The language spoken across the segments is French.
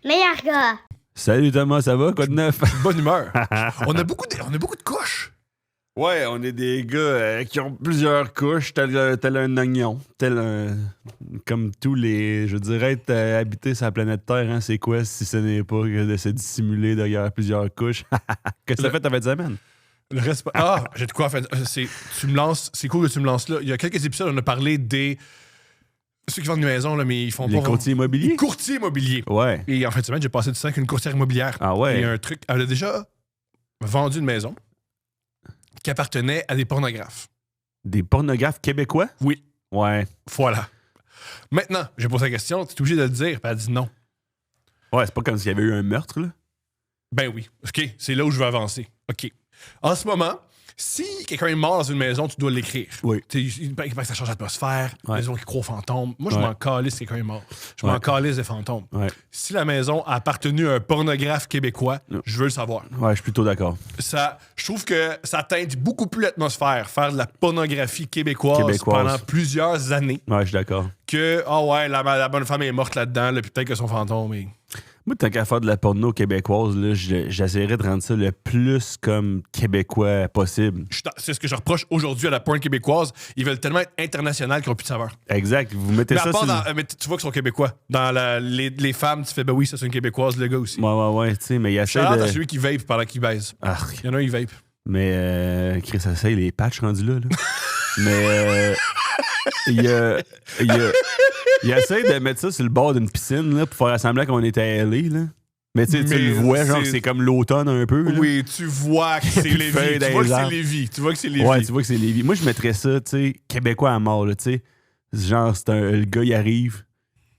Meilleur gars. Salut Thomas, ça va? Quoi de neuf? Bonne humeur. on a beaucoup de couches. Ouais, on est des gars qui ont plusieurs couches, tel un oignon. Comme tous les. Je dirais être habité sur la planète Terre, hein, c'est quoi si ce n'est pas que de se dissimuler derrière plusieurs couches? Qu'est-ce que tu as fait ta fin de semaine? Le reste. J'ai de quoi faire. Tu me lances. C'est cool que tu me lances là. Il y a quelques épisodes, on a parlé des. Ceux qui vendent une maison, là, mais ils font Les pas. courtiers immobiliers? Les courtiers immobiliers. Ouais. Et en fin de semaine, j'ai passé du temps avec une courtière immobilière. Ah ouais? Et un truc. Elle a déjà vendu une maison qui appartenait à des pornographes. Des pornographes québécois? Oui. Ouais. Voilà. Maintenant, j'ai posé la question, tu es obligé de le dire, puis elle a dit non. Ouais, c'est pas comme s'il y avait eu un meurtre, là. Ben oui. OK, c'est là où je veux avancer. OK. En ce moment, si quelqu'un est mort dans une maison, tu dois l'écrire. Oui. Il paraît que ça change l'atmosphère, Ouais. maison qui croit aux fantômes. Moi, je Ouais. m'en calisse si quelqu'un est mort. Je Ouais. m'en calisse des fantômes. Ouais. Si la maison a appartenu à un pornographe québécois, Non. je veux le savoir. Ouais, je suis plutôt d'accord. Je trouve que ça teinte beaucoup plus l'atmosphère, faire de la pornographie québécoise. Pendant plusieurs années, Ouais, je suis d'accord. que, la bonne femme est morte là-dedans, là, puis peut-être que son fantôme est... Moi, tant qu'à faire de la porno québécoise, là, j'essaierais de rendre ça le plus comme québécois possible. C'est ce que je reproche aujourd'hui à la porn québécoise. Ils veulent tellement être international qu'ils n'ont plus de saveur. Exact. Vous mettez Mais ça sur... mais tu vois qu'ils sont québécois. Dans les femmes, tu fais, ben oui, ça c'est une québécoise, le gars aussi. Ouais, tu sais, mais il essaie Shout-out de... à celui qui vape pendant qu'il baise. Ah, Il y en a un, il vape. mais Chris essaye les patchs rendus là. Mais il essaie de mettre ça sur le bord d'une piscine là, pour faire semblant qu'on était à LA. Là. Mais tu sais, tu Mais le vois, genre, c'est- c'est comme l'automne un peu. Là. Oui, tu vois que c'est Plus de Lévis. feuilles Tu dans vois que les c'est arbres. Lévis. Tu vois que c'est Lévis. Ouais, tu vois que c'est Lévis. Moi, je mettrais ça, tu sais, québécois à mort, là, tu sais. Genre, le gars, il arrive, tu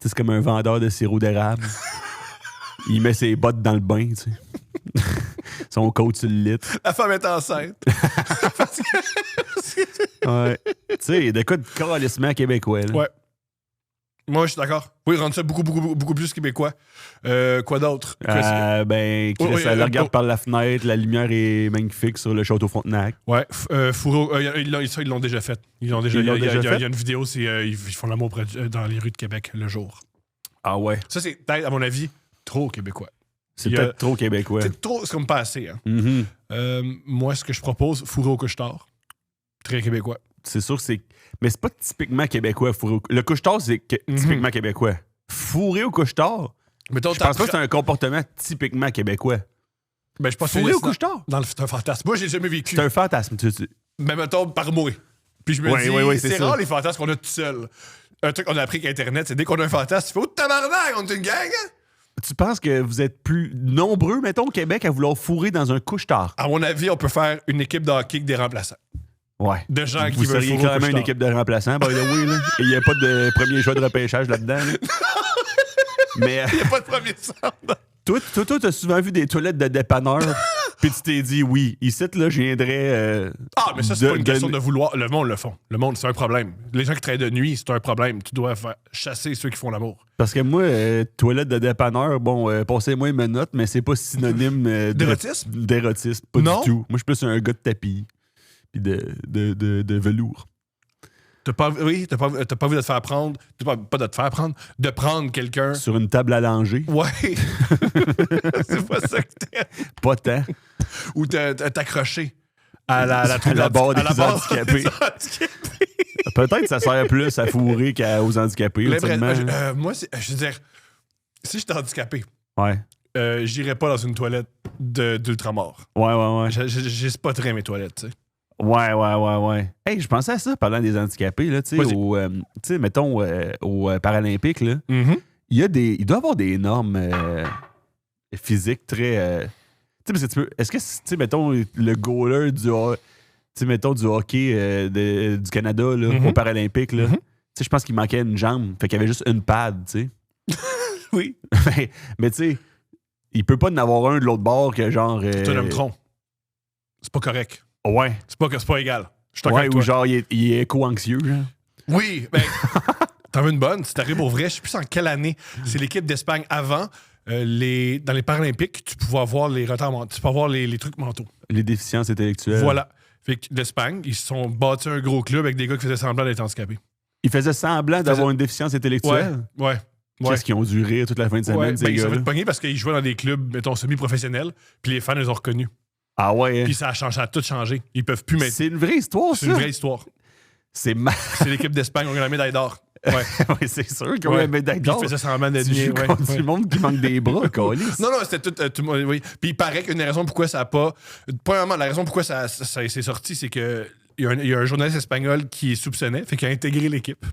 sais, c'est comme un vendeur de sirop d'érable. Il met ses bottes dans le bain, tu sais. Son coat sur le lit. La femme est enceinte. Ouais. Tu sais, de quoi de calissement québécois, là. Ouais. Moi, je suis d'accord. Oui, rendre ça beaucoup plus québécois. Quoi d'autre? Ben, Chris, Oui, elle regarde par la fenêtre, la lumière est magnifique sur le château Frontenac. Ouais, Fourreau, ils l'ont déjà fait. Ils l'ont déjà, Ils l'ont déjà il y fait? a une vidéo, c'est ils font l'amour dans les rues de Québec le jour. Ah ouais. Ça, c'est peut-être, à mon avis, trop québécois. C'est Il y a- peut-être trop québécois. C'est trop, c'est comme pas assez. Hein. Mhm. Moi, ce que je propose, fourré au couche-tard. Très québécois. C'est sûr que c'est... Mais c'est pas typiquement québécois. Le couche-tard, c'est typiquement québécois. Fourré au couche-tard, Mettons, je pense pas que c'est un comportement typiquement québécois. Ben, je pense que Fourré au c'est couche-tard? c'est un fantasme. Moi, j'ai jamais vécu. C'est un fantasme. Mais mettons, par moi. Puis je me dis, Ouais, c'est c'est ça. rare les fantasmes qu'on a tout seul. Un truc qu'on a appris qu'Internet, c'est dès qu'on a un fantasme, tu fais « Oh, tabarnak, on est une gang! Hein? » Tu penses que vous êtes plus nombreux, mettons, au Québec, à vouloir fourrer dans un couche-tard? À mon avis, on peut faire une équipe de hockey avec des remplaçants. Ouais. De gens qui Vous veulent seriez fourrer au quand même une couche-tard. équipe de remplaçants, by the way, là. Et il n'y a pas de premier choix de repêchage là-dedans. là. Mais Il n'y a pas de premier centre. toi, t'as souvent vu des toilettes de dépanneurs, puis tu t'es dit, oui, ici, là, je viendrais... Mais ça, c'est pas une question de vouloir. Le monde le font. Le monde, c'est un problème. Les gens qui travaillent de nuit, c'est un problème. Tu dois faire chasser ceux qui font l'amour. Parce que moi, toilette de dépanneur, bon, passez-moi une note, mais c'est pas synonyme D'érotisme? d'érotisme. Pas Non? du tout. Moi, je suis plus un gars de tapis, puis de velours. T'as pas envie de te faire prendre. Pas de te faire prendre, de prendre quelqu'un. Sur une table à langer, Ouais. C'est pas ça que t'aimes. pas tant. Ou t'accrocher à la À la barre des barre handicapés. des handicapés. Peut-être que ça sert plus à fourrer qu'aux handicapés, ultimement. Moi, je veux dire, si j'étais handicapé, Ouais. j'irais pas dans une toilette d'ultramort. Ouais. J'ai spoterais mes toilettes, tu sais. Ouais. Hey, je pensais à ça, parlant des handicapés, là, tu sais, Vas-y. tu sais, mettons, aux Paralympiques, là, il doit y avoir des normes physiques très... tu sais, parce que est-ce que, tu sais, mettons, le goaler du hockey du Canada, là, aux Paralympiques, là, tu sais, je pense qu'il manquait une jambe, fait qu'il y avait juste une pad, tu sais. Oui. mais tu sais, il peut pas en avoir un de l'autre bord que genre... C'est un homme tronc. C'est pas correct. Ouais. C'est pas égal. Je suis d'accord Ouais, avec ou toi. genre, il est éco-anxieux, genre. Oui, ben, t'en veux une bonne? Si t'arrives pour vrai, je sais plus en quelle année. C'est l'équipe d'Espagne avant. Dans les Paralympiques, tu pouvais avoir les retards mentaux. Tu peux avoir les trucs mentaux. Les déficiences intellectuelles. Voilà. Fait que l'Espagne, ils se sont bâtis un gros club avec des gars qui faisaient semblant d'être handicapés. Il faisait semblant d'avoir une déficience intellectuelle. Ouais. Qu'est-ce qu'ils ont dû rire toute la fin de semaine, ces ils sont gars-là? fait pogner parce qu'ils jouaient dans des clubs, mettons, semi-professionnels, puis les fans les ont reconnus. Ah ouais? Puis ça a tout changé. Ils peuvent plus mettre. C'est une vraie histoire, C'est ça? une vraie histoire. C'est C'est l'équipe d'Espagne, on a la médaille d'or. Ouais. Oui, c'est sûr qu'ils ont la médaille d'or. Puis ils faisaient semblant de Tu nier. joues contre du monde qui manque des bras, câlisse. Non, c'était tout le monde. Oui. Puis il paraît qu'une des raisons pourquoi ça n'a pas. Premièrement, la raison pourquoi ça s'est sorti, c'est que il y a un journaliste espagnol qui soupçonnait, fait qu'il a intégré l'équipe.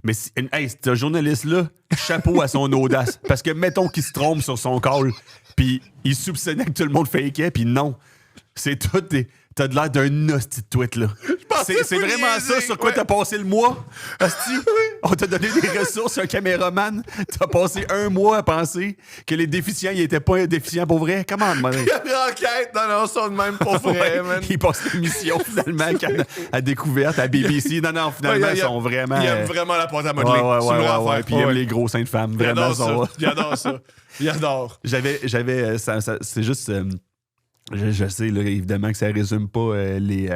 Mais hey, ce journaliste-là, chapeau à son audace. Parce que mettons qu'il se trompe sur son call, puis il soupçonnait que tout le monde fakeait, puis non. C'est tout t'as de l'air d'un hostie de tweet, là. C'est vraiment ça sur quoi t'as passé le mois, hostie? On t'a donné des ressources, un caméraman. T'as passé un mois à penser que les déficients, ils étaient pas déficients pour vrai. Comment, man? Il y a une enquête, non, ça de même pour vrai, man. Ils passent l'émission, finalement, à découverte, à BBC. Non, finalement, ils sont vraiment... Il aime vraiment la pâte à modeler. Ouais. Puis il aime les gros seins de femmes. Vraiment, il adore ça. Il adore. J'avais c'est juste... Je sais, là, évidemment, que ça résume pas les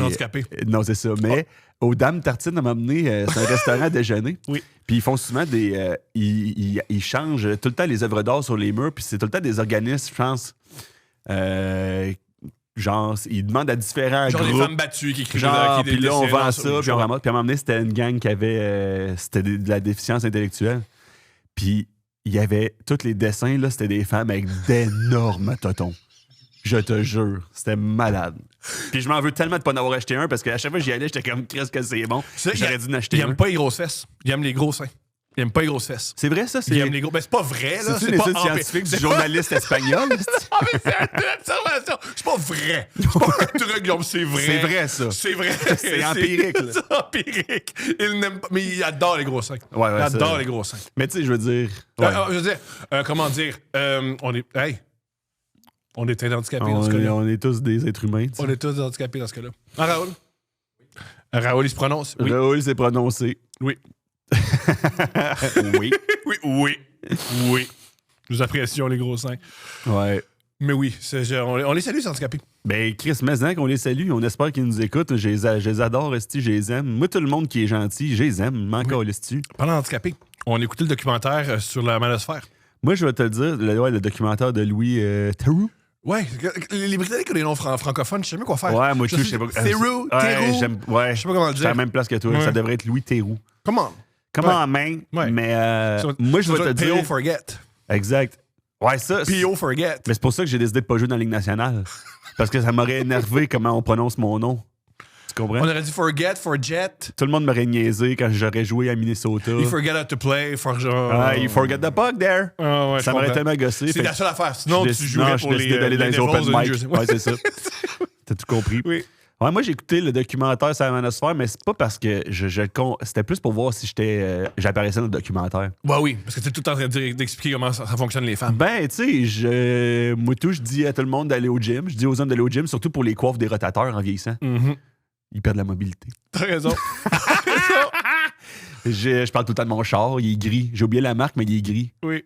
handicapés. Non, c'est ça. Mais aux Dames Tartines, à m'amener, c'est un restaurant à déjeuner. Oui. Puis ils font souvent des... ils changent tout le temps les œuvres d'art sur les murs. Puis c'est tout le temps des organismes, je pense... genre, ils demandent à différents genre groupes. des femmes battues qui écrivent genre, des puis là, on vend ça, puis on va ramasse. Puis à un moment donné, c'était une gang qui avait... c'était de la déficience intellectuelle. Puis il y avait... Tous les dessins, là, c'était des femmes avec d'énormes totons. Je te jure, c'était malade. Puis je m'en veux tellement de pas en avoir acheté un, parce qu'à chaque fois que j'y allais, j'étais comme, qu'est-ce que c'est bon. J'aurais dû en acheter un. Il aime pas les grosses fesses. Il aime les gros seins. Il aime pas les grosses fesses. C'est vrai, ça? Il aime les gros... Ben, c'est pas vrai, là. C'est une étude scientifique du journaliste espagnol? Ah, mais c'est une observation. C'est pas vrai. C'est pas un truc, genre, c'est vrai. C'est vrai, ça. C'est vrai. C'est empirique, là. C'est empirique. Il n'aime pas... Mais il adore les gros seins. Ouais, il adore les gros seins. Mais tu sais, je veux dire... Ouais. Comment dire? On est... Hey! On est handicapés dans ce cas-là. On est tous des êtres humains. On est tous handicapés dans ce cas-là. Ah, Raoul? Raoul, il se prononce. Oui. Raoul s'est prononcé. Oui. Oui. Oui. Nous apprécions les gros seins. Ouais. Mais oui, on les salue, ces handicapés. Ben, Chris, maintenant qu'on les salue, on espère qu'ils nous écoutent. Je les adore, esti, je les aime. Moi, tout le monde qui est gentil, je les aime. M'encore l'esti. Parlant d'handicapés, on écoutait le documentaire sur la manosphère. Moi, je vais te le dire, le documentaire de Louis Theroux. Ouais, les Britanniques ont des noms francophones, je sais même quoi faire. Ouais, moi, je sais pas. Theroux, Ouais, je sais pas comment le je suis dire. à la même place que toi. Ouais. Ça devrait être Louis Theroux. Comment? Comment, man? Ouais. Mais moi, je vais te dire... P.O. Forget. Exact. Ouais, ça... P.O. Forget. Mais c'est pour ça que j'ai décidé de pas jouer dans la Ligue nationale. Parce que ça m'aurait énervé comment on prononce mon nom. Tu comprends? On aurait dit Forget, Forget. Tout le monde m'aurait niaisé quand j'aurais joué à Minnesota. You forget how to play. You forget the puck there. Ah, ouais, ça m'aurait tellement gossé. C'est la seule affaire. Sinon, tu jouerais pour les d'aller dans les open mic. Ouais, c'est ça. T'as tout compris? Oui. Ouais, moi, j'ai écouté le documentaire sur la manosphère, mais c'est pas parce que c'était plus pour voir si j'apparaissais dans le documentaire. Bah oui, parce que tu es tout le temps en train d'expliquer comment ça fonctionne les femmes. Ben, tu sais, moi, je dis à tout le monde d'aller au gym. Je dis aux hommes d'aller au gym, surtout pour les coiffes des rotateurs en vieillissant. Mm-hmm. Ils perdent la mobilité. T'as raison. Je parle tout le temps de mon char, il est gris. J'ai oublié la marque, mais il est gris. Oui.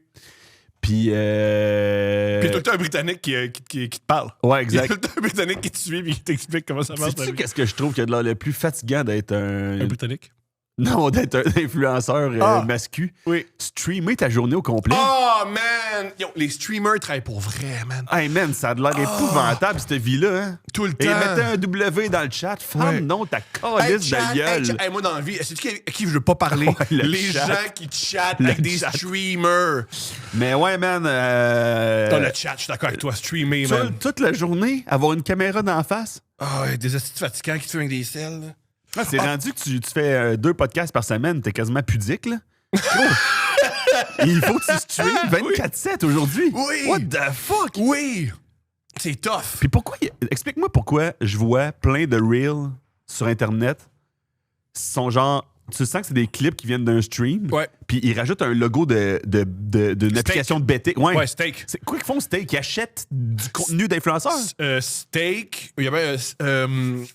Puis. Puis il y a tout le temps un Britannique qui te parle. Ouais, exact. Il y a tout le temps un Britannique qui te suit et qui t'explique comment ça marche. Sais-tu qu'est-ce que je trouve qui a de l'air le plus fatigant d'être Un Britannique? Non, d'être un influenceur mascu. Oui. Streamer ta journée au complet. Oh, man! Yo, les streamers travaillent pour vrai, man. Hey, man, ça a de l'air épouvantable, cette vie-là. Hein? Tout le Et temps. mettez un W dans le chat. Femme, non, ta calice de gueule. Hey, moi, dans la vie, c'est-tu à qui je veux pas parler? Ouais, les chat. gens qui chattent avec des streamers. Mais ouais, man. Dans le chat, je suis d'accord avec toi. Streamer, man. Toute la journée, avoir une caméra d'en face. Ah, des astuces fatigants qui te font avec des selles, là. Ah, c'est rendu que tu fais 2 podcasts par semaine, t'es quasiment pudique, là. Il faut que tu streames 24/7 aujourd'hui. Oui. What the fuck? Oui. C'est tough. Puis pourquoi... Explique-moi pourquoi je vois plein de reels sur Internet. Sont genre... Tu sens que c'est des clips qui viennent d'un stream. Ouais. Puis ils rajoutent un logo d'une application de betting. Ouais, Steak. C'est quoi qu'ils font, Steak? Ils achètent du contenu d'influenceurs? Steak, il y avait,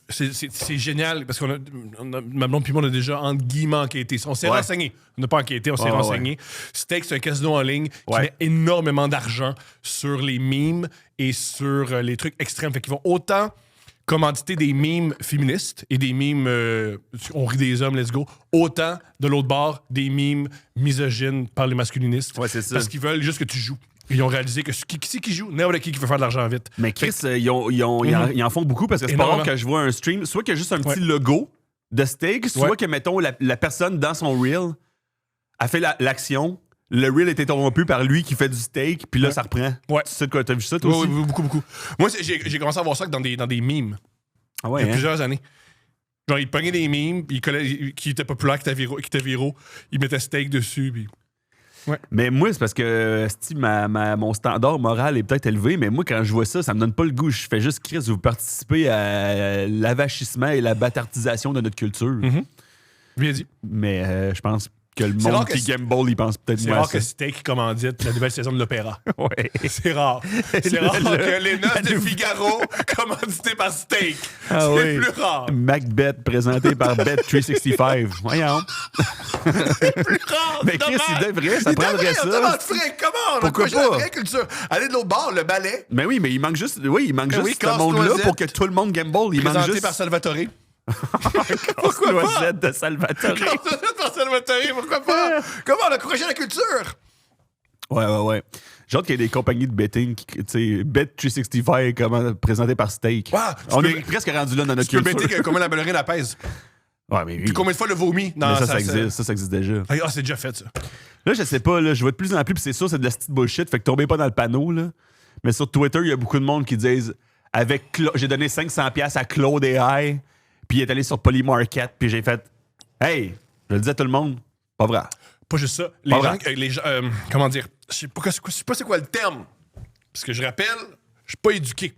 c'est génial parce ma blonde puis moi on a déjà entre guillemets enquêté. On s'est renseigné. On n'a pas enquêté, on s'est renseigné. Ouais. Steak, c'est un casino en ligne qui met énormément d'argent sur les memes et sur les trucs extrêmes. Fait qu'ils vont autant commanditer des mimes féministes et des mimes on rit des hommes, let's go, autant de l'autre bord des mimes misogynes par les masculinistes. Ouais, c'est ça. Parce qu'ils veulent juste que tu joues. Ils ont réalisé que qui c'est qui joue? N'importe qui veut faire de l'argent vite. Mais Chris, ils en font beaucoup parce que c'est pas rare que je vois un stream, soit qu'il y a juste un petit logo de steak, soit que, mettons, la personne dans son reel a fait l'action, le reel est interrompu par lui qui fait du steak, puis là, ça reprend. Ouais. Tu sais de quoi, t'as vu ça, toi aussi? Oui, beaucoup. Moi, j'ai commencé à voir ça dans des mimes. Ah ouais, il y a plusieurs années. Genre, il pognait des mimes, puis qui étaient populaires, qui étaient viraux. Il mettait steak dessus, puis... Ouais. Mais moi, c'est parce que mon standard moral est peut-être élevé, mais moi, quand je vois ça, ça me donne pas le goût. Je fais juste, Chris, vous participez à l'avachissement et la bâtardisation de notre culture. Bien dit. Mais je pense que le monde qui gamble, il pense peut-être moins à ça. C'est rare que Steak commandite la nouvelle saison de l'Opéra. Ouais. C'est rare. C'est rare que les noces de Figaro commanditées par Steak. C'est plus rare. Macbeth présenté par Bet365. Voyons. C'est plus rare. Mais Chris, il devrait, ça prendrait ça. Comment? Pourquoi pas? La vraie culture. Aller de l'autre bord, le ballet. Mais oui, mais il manque juste ce monde-là pour que tout le monde gamble. Il manque juste... par Salvatore. Pourquoi pas? De Salvatore. Par Salvatore, pourquoi pas? Comment on a encouragé la culture? Ouais. J'ai hâte qu'il y ait des compagnies de betting, tu sais, Bet365 présentées par Steak. Wow, on est presque rendu là dans notre culture. Tu peux better combien la ballerine pèse. Ouais, mais oui. Puis combien de fois le vomi? Non, ça existe déjà. Ah, c'est déjà fait, ça. Là, je sais pas, là, je vois de plus en plus, puis c'est sûr, c'est de la petite bullshit, fait que tombez pas dans le panneau, là. Mais sur Twitter, il y a beaucoup de monde qui disent j'ai donné 500$ à Claude AI, puis il est allé sur Polymarket, puis j'ai fait hey, je le dis à tout le monde, pas vrai. Pas juste ça. Les gens comment dire? Je sais pas c'est quoi le terme. Parce que je rappelle, je suis pas éduqué.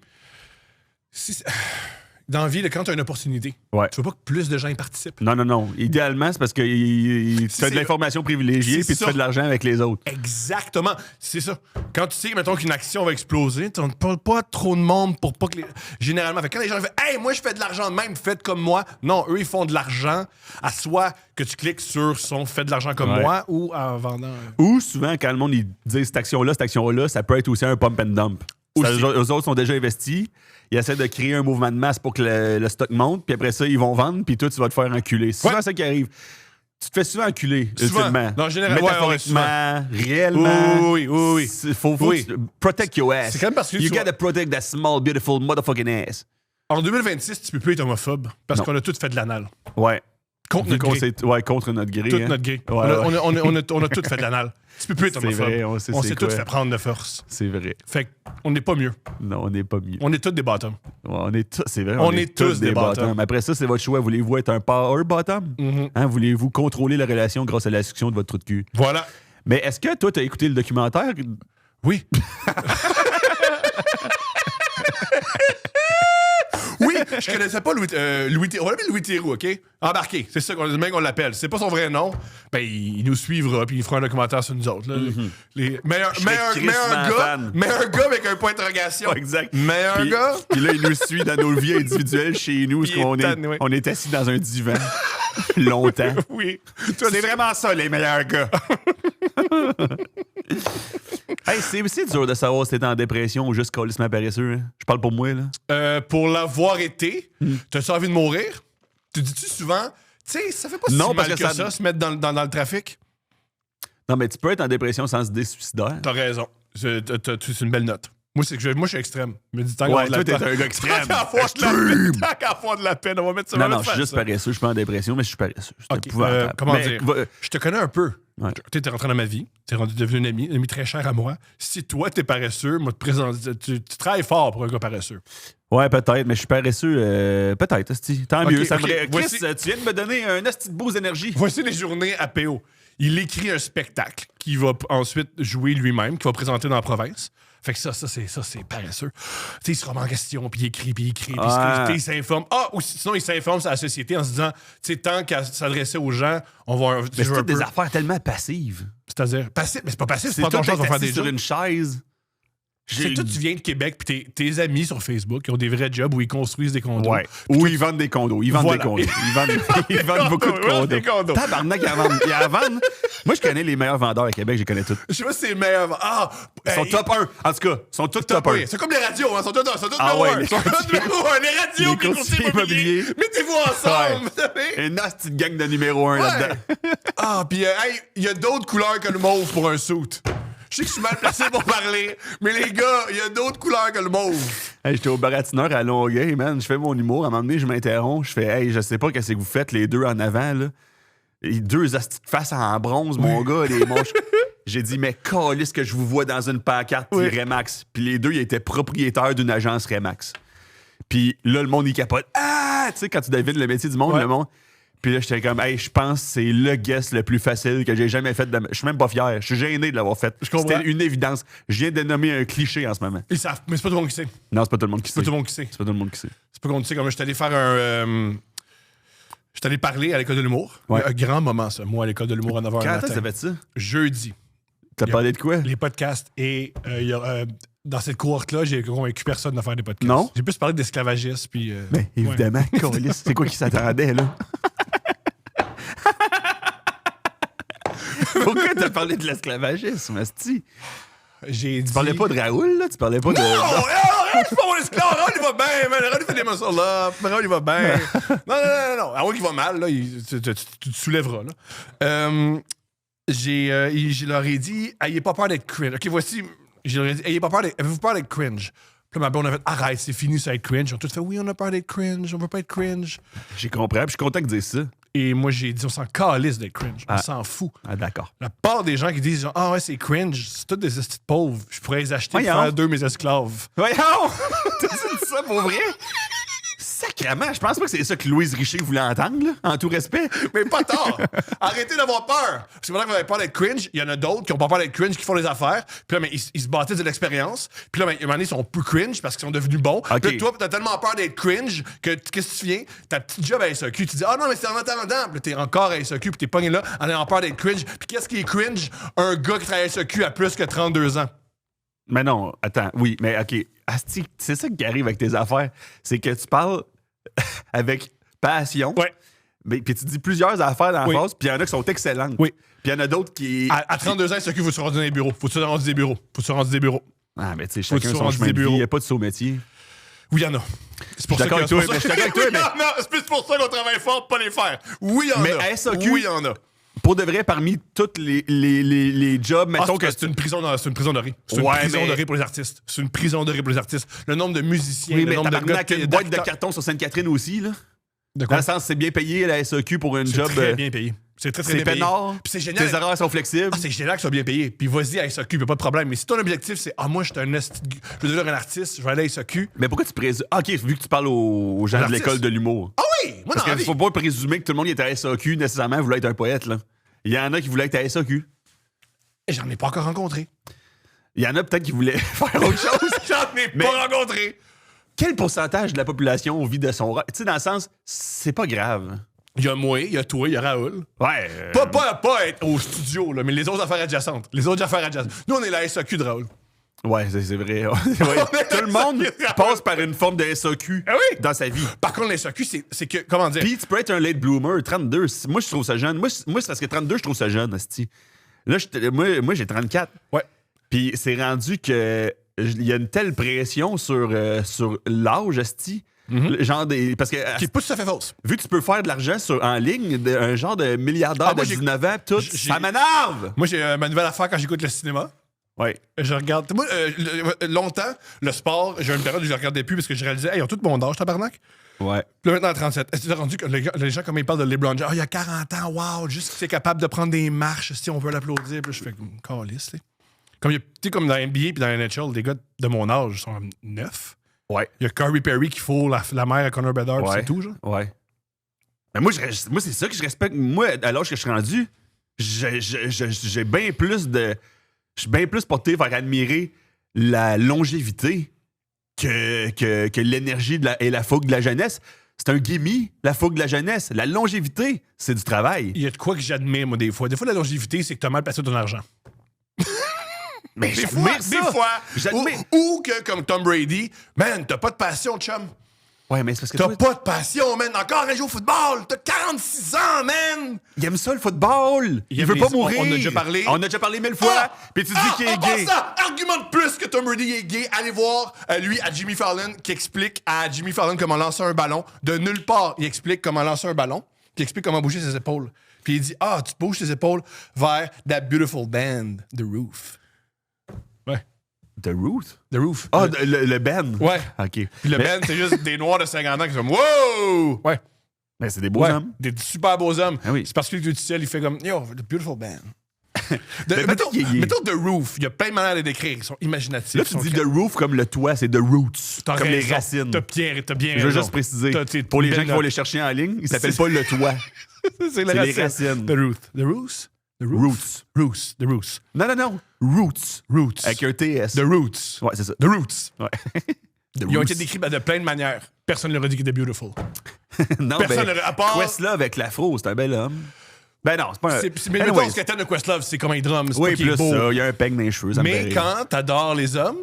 Dans la vie, quand tu as une opportunité, tu veux pas que plus de gens y participent. Non. Idéalement, c'est parce que tu as de l'information privilégiée puis tu fais de l'argent avec les autres. Exactement. C'est ça. Quand tu sais, mettons, qu'une action va exploser, tu ne parles pas trop de monde pour pas que généralement, quand les gens disent « Hey, moi, je fais de l'argent de même, faites comme moi. » Non, eux, ils font de l'argent à soit que tu cliques sur son « Fais de l'argent comme moi » ou en vendant... Ou souvent, quand le monde il dit cette action-là, ça peut être aussi un pump and dump. Eux autres sont déjà investis. Ils essaient de créer un mouvement de masse pour que le stock monte, puis après ça, ils vont vendre, puis toi, tu vas te faire enculer. C'est souvent ça qui arrive. Tu te fais souvent enculer, ultimement. Non, en général, métaphoriquement, réellement. Oui. Faut protect your ass. C'est quand même parce que you gotta protect that small, beautiful motherfucking ass. En 2026, tu peux plus être homophobe, parce qu'on a tous fait de l'anal. Ouais. Contre notre gré. Contre notre gré. Toute notre gré. On a tous fait de l'anal. Tu peux plus être homophobe. Vrai, on s'est tous fait prendre de force. C'est vrai. Fait qu'on n'est pas mieux. Non, on n'est pas mieux. On est tous des bottoms. Ouais, c'est vrai. On est tous des bottoms. Après ça, c'est votre choix. Voulez-vous être un power bottom? Voulez-vous contrôler la relation grâce à la succion de votre trou de cul? Voilà. Mais est-ce que toi, t'as écouté le documentaire? Oui. Oui, je connaissais pas Louis Theroux. On l'appelle Louis Theroux, OK? Embarqué, c'est ça le mec on l'appelle. C'est pas son vrai nom. Ben, il nous suivra, puis il fera un documentaire sur nous autres. Là. Meilleur gars avec un point d'interrogation. Exact. Meilleur gars. Puis là, il nous suit dans nos vies individuelles chez nous, parce qu'on on est assis dans un divan longtemps. Oui. C'est vraiment ça, les meilleurs gars. Hey, c'est dur de savoir si t'es en dépression ou juste calissement paresseux. Hein? Je parle pour moi, là. Pour l'avoir été, t'as-tu envie de mourir? Tu dis-tu souvent, tu sais, ça fait pas si mal que ça, se mettre dans le trafic? Non, mais tu peux être en dépression sans idée suicidaire. T'as raison. C'est une belle note. Moi, je suis extrême. Me dis, toi, t'es un gars extrême. Tant qu'à avoir de la peine, on va mettre ça. Non, je suis juste paresseux. Je suis pas en dépression, mais je suis paresseux. Comment dire? Je te connais un peu. Ouais. Tu es rentré dans ma vie. Tu es devenu un ami très cher à moi. Si toi, t'es paresseux, moi, tu travailles fort pour un gars paresseux. Ouais, peut-être, mais je suis paresseux. Peut-être, asti. Tant mieux. Ça Chris, voici... tu viens de me donner un asti de beaux énergies. Voici les journées à PO. Il écrit un spectacle qu'il va ensuite jouer lui-même, qu'il va présenter dans la province. Fait que ça c'est paresseux. Tu sais, il se remet en question, puis il écrit, puis il s'informe. Ou sinon, il s'informe sur la société en se disant, tu sais, tant qu'à s'adresser aux gens, on va... Mais c'est des affaires tellement passives. C'est-à-dire... Passif, mais c'est pas passif, c'est pas ton chance de faire des sur une chaise. C'est que toi, tu viens de Québec, puis tes amis sur Facebook, qui ont des vrais jobs où ils construisent des condos. Ouais. Ou ils vendent des condos. Ils vendent des condos. Ils vendent beaucoup de condos. Tabarnak, ils en vendent. Moi, je connais les meilleurs vendeurs à Québec, je les connais tous. Je sais pas si c'est les meilleurs. Ils sont top 1. En tout cas, ils sont tous top 1. C'est comme les radios, ils sont tous ouais, les radios, les courtiers immobiliers. Mettez-vous ensemble. Une petite gang de numéro 1 là-dedans. Puis il y a d'autres couleurs que le mauve pour un suit. Je sais que je suis mal placé pour parler, mais les gars, il y a d'autres couleurs que le mauve. Hey, j'étais au baratineur à Longueuil, man. Je fais mon humour. À un moment donné, je m'interromps. Je fais, hey, je sais pas qu'est-ce que vous faites, les deux en avant, là. Les deux astis de face en bronze, mon gars, les manches. J'ai dit, mais calisse que je vous vois dans une pancarte Remax. Puis les deux, ils étaient propriétaires d'une agence Remax. Puis là, le monde, il capote. Ah! Tu sais, quand tu devines le métier du monde, le monde. Puis là, j'étais comme, hey, je pense que c'est le guest le plus facile que j'ai jamais fait. Je suis même pas fier. Je suis gêné de l'avoir fait. C'était une évidence. Je viens de nommer un cliché en ce moment. Ils savent, mais c'est pas tout le monde qui sait. Non, c'est pas tout le monde qui sait. C'est pas tout le monde qui sait. C'est pas tout le monde qui sait. C'est pas tout le monde qui sait. Comme je suis allé faire un. Je suis allé parler à l'école de l'humour. Ouais. Un grand moment, ça. Moi, à l'école de l'humour à 9h. Quand est-ce que ça fait ça? Jeudi. T'as parlé de quoi? Les podcasts. Et dans cette cohorte-là, j'ai convaincu personne de faire des podcasts. Non? J'ai plus parlé d'esclavagisme. Puis. Ben, évidemment. C'est quoi qui s'attendait, là? Pourquoi t'as parlé de l'esclavagisme, asti? Tu parlais pas de Raoul, là? Tu parlais pas de... Non! Je suis pas mon esclave! Raoul, il va bien, man! Raoul, il fait des muscle up! Raoul, il va bien! Non! Raoul, il va mal, là. Tu te soulèveras, là. Je leur ai dit, ayez pas peur d'être cringe. OK, voici... Je leur ai dit, ayez pas peur d'être... Avez-vous peur d'être cringe? Puis là, ma blonde a fait, arrête, c'est fini, ça va être cringe. Ils ont tous fait, oui, on a peur d'être cringe, on veut pas être cringe. J'ai compris, puis je suis content que tu dises ça. Et moi, j'ai dit, on s'en calisse d'être cringe. On s'en fout. Ah, d'accord. La part des gens qui disent, ah ouais, c'est cringe, c'est tous des estis de pauvres. Je pourrais les acheter pour faire deux mes esclaves. Voyons! T'as dit ça pour vrai? Sacrément, je pense pas que c'est ça que Louise Richer voulait entendre, là, en tout respect. Mais pas tard! Arrêtez d'avoir peur! Parce que pendant que vous avez peur d'être cringe, il y en a d'autres qui ont pas peur d'être cringe, qui font les affaires. Puis là, mais ils se bâtissent de l'expérience. Puis là, mais, à un moment donné, ils sont plus cringe parce qu'ils sont devenus bons. Okay. Puis là, toi, t'as tellement peur d'être cringe que qu'est-ce que tu viens? Ta petite job à SAQ, tu dis, ah non, mais c'est en attendant. Puis là, t'es encore à SAQ, puis t'es pogné là en ayant peur d'être cringe. Puis qu'est-ce qui est cringe? Un gars qui travaille à SAQ à plus que 32 ans. Mais non, attends, oui, mais OK. Asti, c'est ça qui arrive avec tes affaires. C'est que tu parles avec passion. Ouais. Puis tu dis plusieurs affaires dans la phrase, puis il y en a qui sont excellentes. Oui. Puis il y en a d'autres qui... À 32 ans, SAQ, faut se rendre dans des bureaux. Faut se rendre des bureaux. Ah, mais tu sais, chacun son chemin de vie. Il n'y a pas de saut métier. Oui, il y en a. C'est pour ça que... Je suis d'accord avec toi, mais... Non, c'est plus pour ça qu'on travaille fort pour pas les faire. Oui, il y en a. Mais à SAQ... Oui, il y en a. Pour de vrai, parmi tous les jobs, mettons que... C'est une prison dorée. C'est une prison dorée pour les artistes. C'est une prison dorée pour les artistes. Le nombre de musiciens, oui, le nombre de gars... Une boîte de carton sur Sainte-Catherine aussi, là. De quoi? Dans le sens, c'est bien payé, la SAQ, pour un job... C'est très bien payé. C'est très, très bien payé. C'est peinard. Puis c'est génial. Tes horaires sont flexibles. Ah, c'est génial que ça soit bien payé. Puis vas-y à SAQ, il a pas de problème. Mais si ton objectif, c'est « Ah, moi, je veux devenir un artiste, je vais aller à SAQ. » Mais pourquoi tu présumes... OK, vu que tu parles aux gens de l'école de l'humour. Ah oui! Moi, parce qu'il faut pas présumer que tout le monde qui est à SAQ, nécessairement, voulait être un poète, là. Il y en a qui voulaient être à SAQ. Et j'en ai pas encore rencontré. Il y en a peut-être qui voulaient faire autre chose. J'en ai pas rencontré. Quel pourcentage de la population vit de son rêve? Tu sais, dans le sens, c'est pas grave. Il y a moi, il y a toi, il y a Raoul. Ouais. Pas être au studio, là, mais les autres affaires adjacentes. Nous, on est la SAQ de Raoul. Ouais, c'est vrai. Tout le monde passe par une forme de SAQ dans sa vie. Par contre, la SAQ, c'est que, comment dire... Puis tu peux être un late bloomer, 32. Moi, je trouve ça jeune. Moi c'est parce que 32, je trouve ça jeune, asti. Là, moi, j'ai 34. Ouais. Puis c'est rendu que il y a une telle pression sur l'âge, asti. Genre parce que... Qui est pas tout à fait fausse. Vu que tu peux faire de l'argent en ligne, un genre de milliardaire de 19 ans, tout, ça m'énerve! Moi, j'ai ma nouvelle affaire quand j'écoute le cinéma. Ouais. Je regarde. Moi, longtemps, le sport, j'ai une période où je le regardais plus parce que je réalisais, hey, ils ont tout mon âge, tabarnak. Ouais. Puis là, maintenant, à 37. Est-ce que tu as rendu que les gens, comme ils parlent de LeBron James, il y a 40 ans, wow, juste qu'il est capable de prendre des marches, si on veut l'applaudir. Puis là, je fais calice, tu sais. Comme, comme dans la NBA et dans la NHL, des gars de mon âge sont 9. Ouais. Il y a Corey Perry qui fout la mère à Connor Bedard, c'est tout, genre. Ouais. Mais moi, c'est ça que je respecte. Moi, à l'âge que je suis rendu, j'ai bien plus de... Je suis bien plus porté vers admirer la longévité que l'énergie et la fougue de la jeunesse. C'est un gimme, la fougue de la jeunesse. La longévité, c'est du travail. Il y a de quoi que j'admire, moi, des fois. Des fois, la longévité, c'est que tu as mal passé ton argent. Mais des j'admire fois. ça. Ou que, comme Tom Brady, man, t'as pas de passion, chum. Ouais, mais c'est parce que T'as pas de passion, man. Encore un jour au football. T'as 46 ans, man. Il aime ça, le football. Il veut pas mourir. On a déjà parlé. On a déjà parlé 1000 fois. Puis tu dis qu'il est gay. Ça, argument de plus que Tom Brady est gay. Allez voir, lui, à Jimmy Fallon, qui explique à Jimmy Fallon comment lancer un ballon. De nulle part, il explique comment lancer un ballon. Puis il explique comment bouger ses épaules. Puis il dit, tu te bouges tes épaules vers that beautiful band, The Roof. Ouais. The Roof? The Roof. Ah, le band? Ouais. OK. Puis le band, c'est juste des noirs de 50 ans qui sont comme, wow! Ouais. Mais c'est des beaux hommes. Des super beaux hommes. Ah oui. C'est parce que le ciel, il fait comme, yo, the beautiful band. Mettons The Roof, il y a plein de manières de décrire. Ils sont imaginatifs. Là, tu dis The Roof comme le toit, c'est The Roots. Comme les racines. T'as bien Je veux juste préciser. Pour les gens qui vont les chercher en ligne, il s'appelle pas le toit. c'est les racines. The Roots. The Roots? Roots. Roots. The Roots. Non. Roots. Roots. Avec un TS. The Roots. Ouais, c'est ça. The Roots. Ouais. Ils ont été décrits de plein de manières. Personne ne leur a dit qu'ils étaient beautiful. Non, Personne ben, à part... Questlove avec l'afro, c'est un bel homme. Ben non, c'est pas un... Mais mettons, ce que t'aimes de Questlove, c'est comme un drum. C'est oui, pas qu'il est plus beau. ça, il y a un peigne dans les cheveux, ça mais me fait quand t'adores les hommes,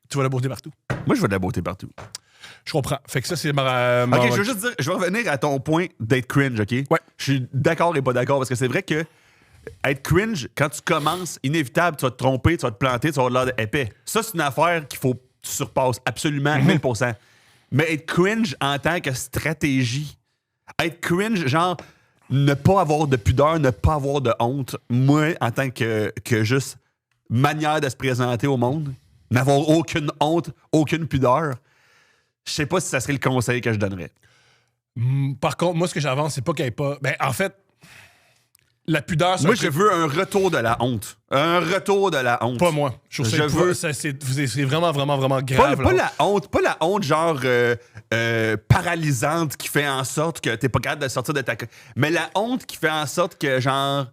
tu vois la beauté partout. Moi, je vois de la beauté partout. Je comprends. Fait que ça, c'est OK, je veux juste dire, je vais revenir à ton point d'être cringe, OK? Ouais. Je suis d'accord et pas d'accord, parce que c'est vrai que être cringe, quand tu commences, inévitable, tu vas te tromper, tu vas te planter, tu vas avoir de l'air épais. Ça, c'est une affaire qu'il faut que tu surpasses absolument 1000%. Mais être cringe en tant que stratégie, être cringe, genre, ne pas avoir de pudeur, ne pas avoir de honte, moi, en tant que juste manière de se présenter au monde, n'avoir aucune honte, aucune pudeur, je sais pas si ça serait le conseil que je donnerais. Par contre, moi, ce que j'avance, c'est pas qu'il n'y ait pas... Ben, en fait, la pudeur... Moi, je veux un retour de la honte. Un retour de la honte. Pas moi. Je veux... C'est vraiment, vraiment, vraiment grave. Pas la honte genre paralysante qui fait en sorte que t'es pas capable de sortir de ta... Mais la honte qui fait en sorte que genre...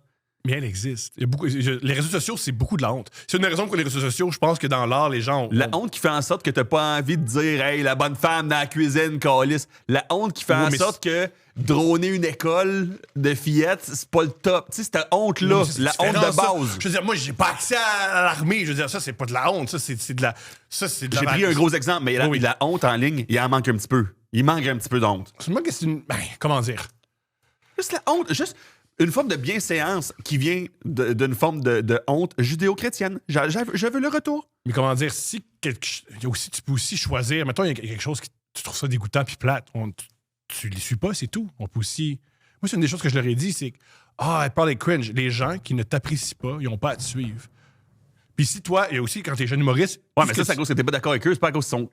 Mais elle existe. Il y a beaucoup... Les réseaux sociaux, c'est beaucoup de la honte. C'est une raison pour les réseaux sociaux, je pense que dans l'art, les gens... La honte qui fait en sorte que t'as pas envie de dire « Hey, la bonne femme dans la cuisine, calice ». La honte qui fait en sorte que droner une école de fillettes, c'est pas le top. Tu sais, cette honte-là, la honte de base. Je veux dire, moi, j'ai pas accès à l'armée. Je veux dire, ça, c'est pas de la honte. Ça, c'est de la... J'ai pris un gros exemple, mais la honte en ligne, il en manque un petit peu. Il manque un petit peu d'honte. C'est moi que c'est une... Ben, comment dire? Juste la honte, juste... Une forme de bienséance qui vient d'une forme de honte judéo-chrétienne. Je veux le retour. Mais comment dire, si tu peux aussi choisir, mettons, il y a quelque chose que tu trouves ça dégoûtant puis plate, tu les suis pas, c'est tout. On peut aussi... Moi, c'est une des choses que je leur ai dit, c'est que, elle parle des cringe. Les gens qui ne t'apprécient pas, ils n'ont pas à te suivre. Puis si toi, et aussi quand t'es jeune humoriste... Ouais, mais ça, c'est à cause que t'es pas d'accord avec eux, c'est pas à cause qu'ils sont...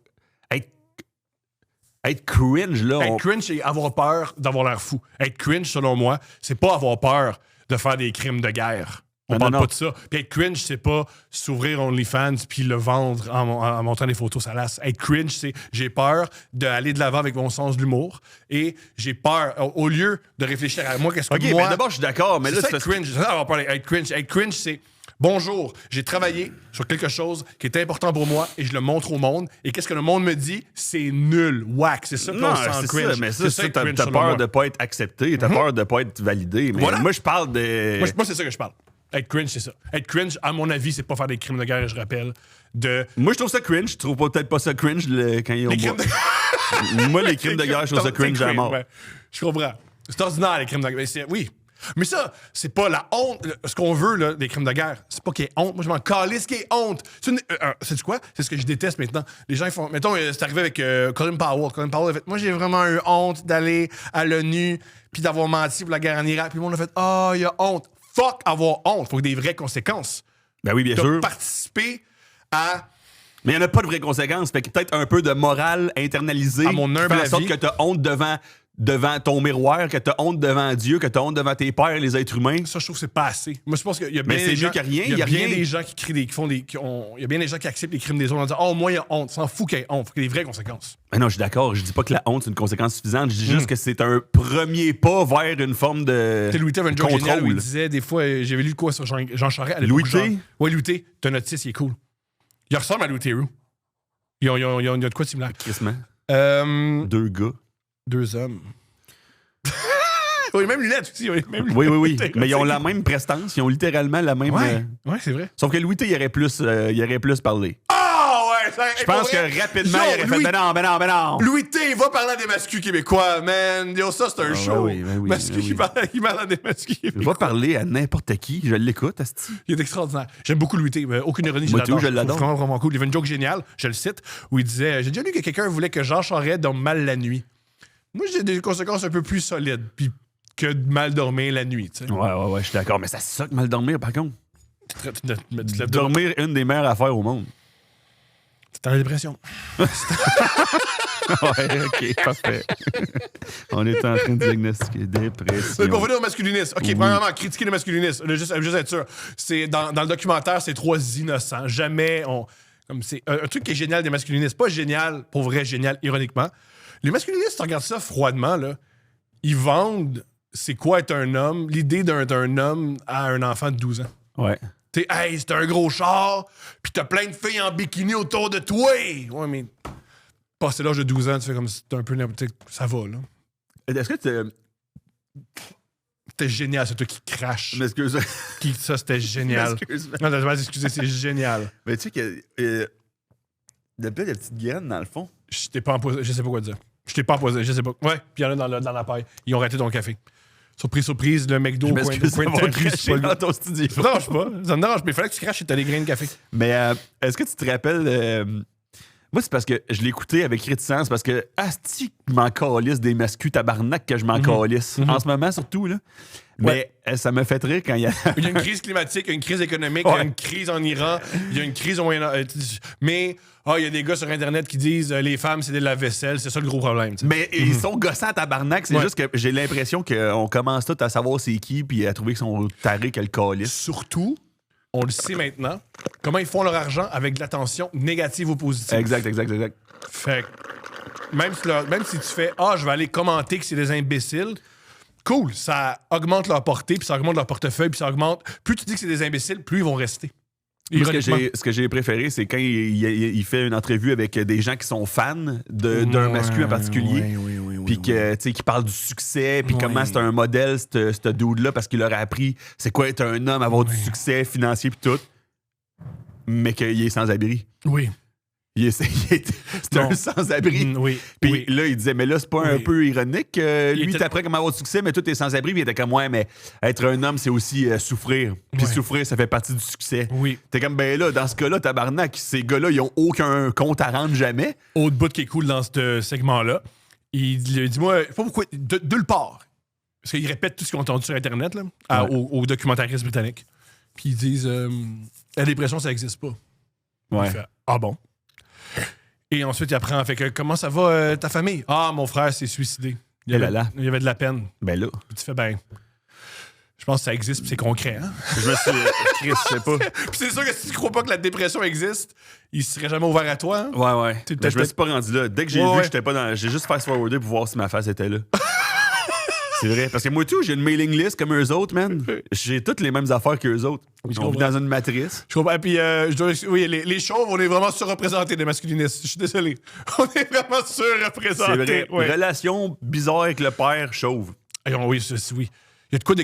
Être cringe, là... Être cringe, c'est avoir peur d'avoir l'air fou. Être cringe, selon moi, c'est pas avoir peur de faire des crimes de guerre. On parle pas de ça. Puis être cringe, c'est pas s'ouvrir OnlyFans puis le vendre en montrant des photos salaces. Être cringe, c'est j'ai peur d'aller de l'avant avec mon sens de l'humour et j'ai peur, au lieu de réfléchir à moi, qu'est-ce que moi... OK, mais d'abord, je suis d'accord, mais là... C'est ça, être cringe. C'est ça, on va parler. Être cringe. Être cringe, c'est... Bonjour, j'ai travaillé sur quelque chose qui est important pour moi et je le montre au monde. Et qu'est-ce que le monde me dit? C'est nul, whack. C'est ça qu'on sent cringe. Ça, mais ça t'as peur de pas être accepté, t'as peur de pas être validé. Mais moi, je parle de... Moi, c'est ça que je parle. Être cringe, c'est ça. Être cringe, à mon avis, c'est pas faire des crimes de guerre, je rappelle. Moi, je trouve ça cringe. Je trouve peut-être pas ça cringe quand ils ont... Moi, les crimes de guerre, je trouve ça cringe à mort. Ouais. Je comprends. C'est ordinaire, les crimes de guerre. Oui. Mais ça, c'est pas la honte. Ce qu'on veut, là, des crimes de guerre, c'est pas qu'il y ait honte. Moi, je m'en calisse qu'il y ait honte. C'est quoi? C'est ce que je déteste maintenant. Les gens, ils font... Mettons, c'est arrivé avec Colin Powell. Colin Powell a fait... Moi, j'ai vraiment eu honte d'aller à l'ONU puis d'avoir menti pour la guerre en Irak. Puis le monde a fait... il y a honte. Fuck avoir honte. Faut que des vraies conséquences. Ben oui, bien sûr. Participer à... Mais il n'y en a pas de vraies conséquences. Fait que peut-être un peu de morale internalisée. À mon humble avis. En sorte avis. que tu as honte devant ton miroir, que tu as honte devant Dieu, que tu as honte devant tes pères, les êtres humains. Ça, je trouve que c'est pas assez. Moi, je pense qu'il y a bien mais c'est mieux que rien. Il y a bien des gens qui crient des... Il y a bien des gens qui acceptent les crimes des autres en disant « moi, il y a honte. » S'en fout qu'il y ait honte. Faut qu'il y ait des vraies conséquences. Mais non, je suis d'accord. Je dis pas que la honte, c'est une conséquence suffisante. Je dis juste que c'est un premier pas vers une forme de Louis T avait une joke géniale où il disait, des fois, j'avais lu quoi sur Jean Charest. Louis T? Oui, Louis T. T'as un autiste, il est cool. Il ressemble à Louis Theroux. Il y a de quoi de similaire. Crissement. 2 gars. 2 hommes. ont les mêmes lunettes aussi. Oui. Mais ils ont la même prestance. Ils ont littéralement la même... Ouais, c'est vrai. Sauf que Louis T, il aurait plus parlé. Ah ouais! Je pense que rapidement, il aurait fait ben non. Louis T, il va parler à des masculins québécois, man. Yo, ça, c'est un show. Oui. Masculin qui parle à des masculins québécois. Il va parler à n'importe qui. Je l'écoute, asti. Il est extraordinaire. J'aime beaucoup Louis T. Aucune ironie, Moi, je l'adore. C'est vraiment, vraiment cool. Il y avait une joke géniale, je le cite, où il disait j'ai déjà lu que quelqu'un voulait que Jean Charest dorme mal la nuit. Moi, j'ai des conséquences un peu plus solides puis que de mal dormir la nuit. Tu sais. Ouais, je suis d'accord. Mais ça suck mal dormir, par contre. Dormir, une des meilleures affaires au monde. t'es en dépression. Ouais, ok, parfait. On est en train de diagnostiquer dépression. Mais pour venir au masculinisme. OK, premièrement, critiquer le masculinisme. Juste être sûr. C'est, dans le documentaire, c'est 3 innocents. Jamais on... Comme c'est un truc qui est génial des masculinistes. Pas génial, pour vrai, génial, ironiquement. Les masculinistes, tu regardes ça froidement, là, ils vendent c'est quoi être un homme, l'idée d'un homme à un enfant de 12 ans. Ouais. T'sais, hey, c'est un gros char, pis t'as plein de filles en bikini autour de toi. Ouais, mais passé l'âge de 12 ans, tu fais comme c'est un peu ça va, là. Est-ce que C'était génial, c'est toi qui crache. M'excuse. Ça, c'était génial. M'excuse. Non, excusez, c'est génial. Mais tu sais que il y a peut-être des petites graines dans le fond. Je t'ai pas empoisonné, je sais pas quoi dire. Je t'ai pas empoisonné, je sais pas. Ouais, puis il y en a dans la paille. Ils ont raté ton café. Surprise, le McDo au coin de ton studio. Ça me dérange pas. Ça me dérange, mais il fallait que tu craches et t'as des grains de café. Mais est-ce que tu te rappelles... moi, c'est parce que je l'ai écouté avec réticence, parce que asti, je m'en calisse des mascus tabarnak que je m'en calisse. En ce moment, surtout, là. Mais ça me fait rire quand il y a... Il y a une crise climatique, il y a une crise économique, il y a une crise en Iran, il y a une crise au Moyen-Orient. Mais il y a des gars sur Internet qui disent les femmes, c'est de la vaisselle. C'est ça le gros problème. T'sais. Mais ils sont gossants à tabarnak. C'est juste que j'ai l'impression qu'on commence tout à savoir c'est qui puis à trouver qu'ils sont tarés que le calisse. Surtout, on le sait maintenant, comment ils font leur argent avec de l'attention négative ou positive. Exact. Fait que même si tu fais je vais aller commenter que c'est des imbéciles, cool, ça augmente leur portée, puis ça augmente leur portefeuille, puis ça augmente. Plus tu dis que c'est des imbéciles, plus ils vont rester. Moi, ce que j'ai préféré, c'est quand il fait une entrevue avec des gens qui sont fans d'un masculin en particulier. Puis qui parlent du succès, puis comment c'est un modèle, ce dude-là, parce qu'il leur a appris c'est quoi être un homme, avoir du succès financier, puis tout. Mais qu'il est sans-abri. Oui. C'est un sans-abri. Puis là, il disait, mais là, c'est pas un peu ironique? Lui, il t'apprend comment avoir du succès, mais toi, t'es sans-abri. Puis il était comme, ouais, mais être un homme, c'est aussi souffrir. Puis souffrir, ça fait partie du succès. Oui. T'es comme, ben là, dans ce cas-là, tabarnak, ces gars-là, ils ont aucun compte à rendre jamais. Autre bout qui est cool dans ce segment-là, il dit, moi, pas pourquoi, de le part. Parce qu'il répète tout ce qu'ils ont entendu sur Internet, là, aux documentaristes britanniques. Puis ils disent, la dépression, ça n'existe pas. Ouais. Il fait, ah bon? Et ensuite, il apprend, fait que comment ça va ta famille? Ah, mon frère s'est suicidé. Il y avait de la peine. Ben là. Puis tu fais, je pense que ça existe, puis c'est concret, hein? Je me suis. Chris, je sais pas. Puis c'est sûr que si tu crois pas que la dépression existe, il serait jamais ouvert à toi. Hein? Ouais. Ben, je me suis pas rendu là. Dès que j'ai vu, j'étais pas dans. J'ai juste fast-forwardé pour voir si ma face était là. C'est vrai. Parce que moi, tout, j'ai une mailing list comme eux autres, man. J'ai toutes les mêmes affaires qu'eux autres. On vit dans une matrice. Je comprends. Puis, les chauves, on est vraiment surreprésentés des masculinistes. Je suis désolé. On est vraiment surreprésentés. C'est vrai. Ouais. Relation bizarre avec le père chauve. Oui. Il y a de quoi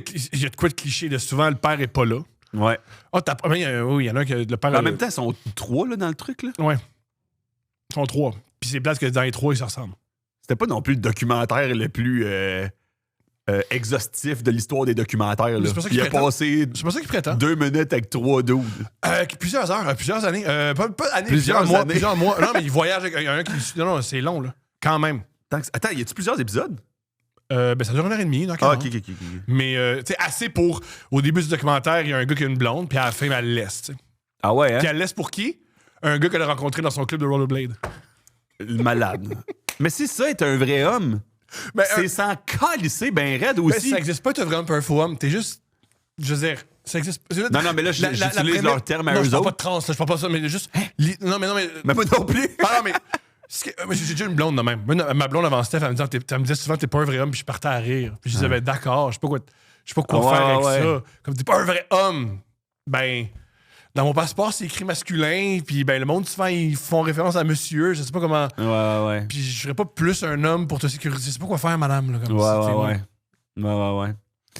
de cliché. De souvent, le père est pas là. Ouais. Il y en a un que le père... En même temps, ils sont 3 là, dans le truc, là. Ouais. Ils sont 3. Puis c'est plate que dans les 3, ils se ressemblent. C'était pas non plus le documentaire le plus... exhaustif de l'histoire des documentaires. Là. Il a passé 2 minutes avec 3 dudes. Plusieurs heures, plusieurs années. Pas années, plusieurs mois. Non, mais il voyage avec un qui... Non, c'est long, là. Quand même. Attends, y a-tu plusieurs épisodes? Ça dure 1h30. Donc, OK. Mais, tu sais, assez pour... Au début du documentaire, il y a un gars qui a une blonde, puis à la fin, elle le laisse, t'sais. Ah ouais, hein? Puis elle laisse pour qui? Un gars qu'elle a rencontré dans son club de rollerblade. Malade. Mais si ça est un vrai homme... c'est sans calisser ben raide aussi. Ça existe pas, t'es vraiment un faux homme. T'es juste... Je veux dire, ça existe... Non, mais là, j'utilise leur terme à eux autres. Je parle pas de trans, je parle pas de ça, mais juste... Non, mais... Mais moi non plus. Ah non, mais... J'ai déjà une blonde de même. Ma blonde avant Steph, elle me disait souvent, t'es pas un vrai homme, puis je partais à rire. Puis je disais, d'accord, je sais pas quoi faire avec ça. Comme t'es pas un vrai homme. Dans mon passeport, c'est écrit masculin, puis le monde, souvent, ils font référence à monsieur, je sais pas comment. Ouais. Puis je serais pas plus un homme pour te sécuriser. Je sais pas quoi faire, madame. Là, comme ouais. Ouais.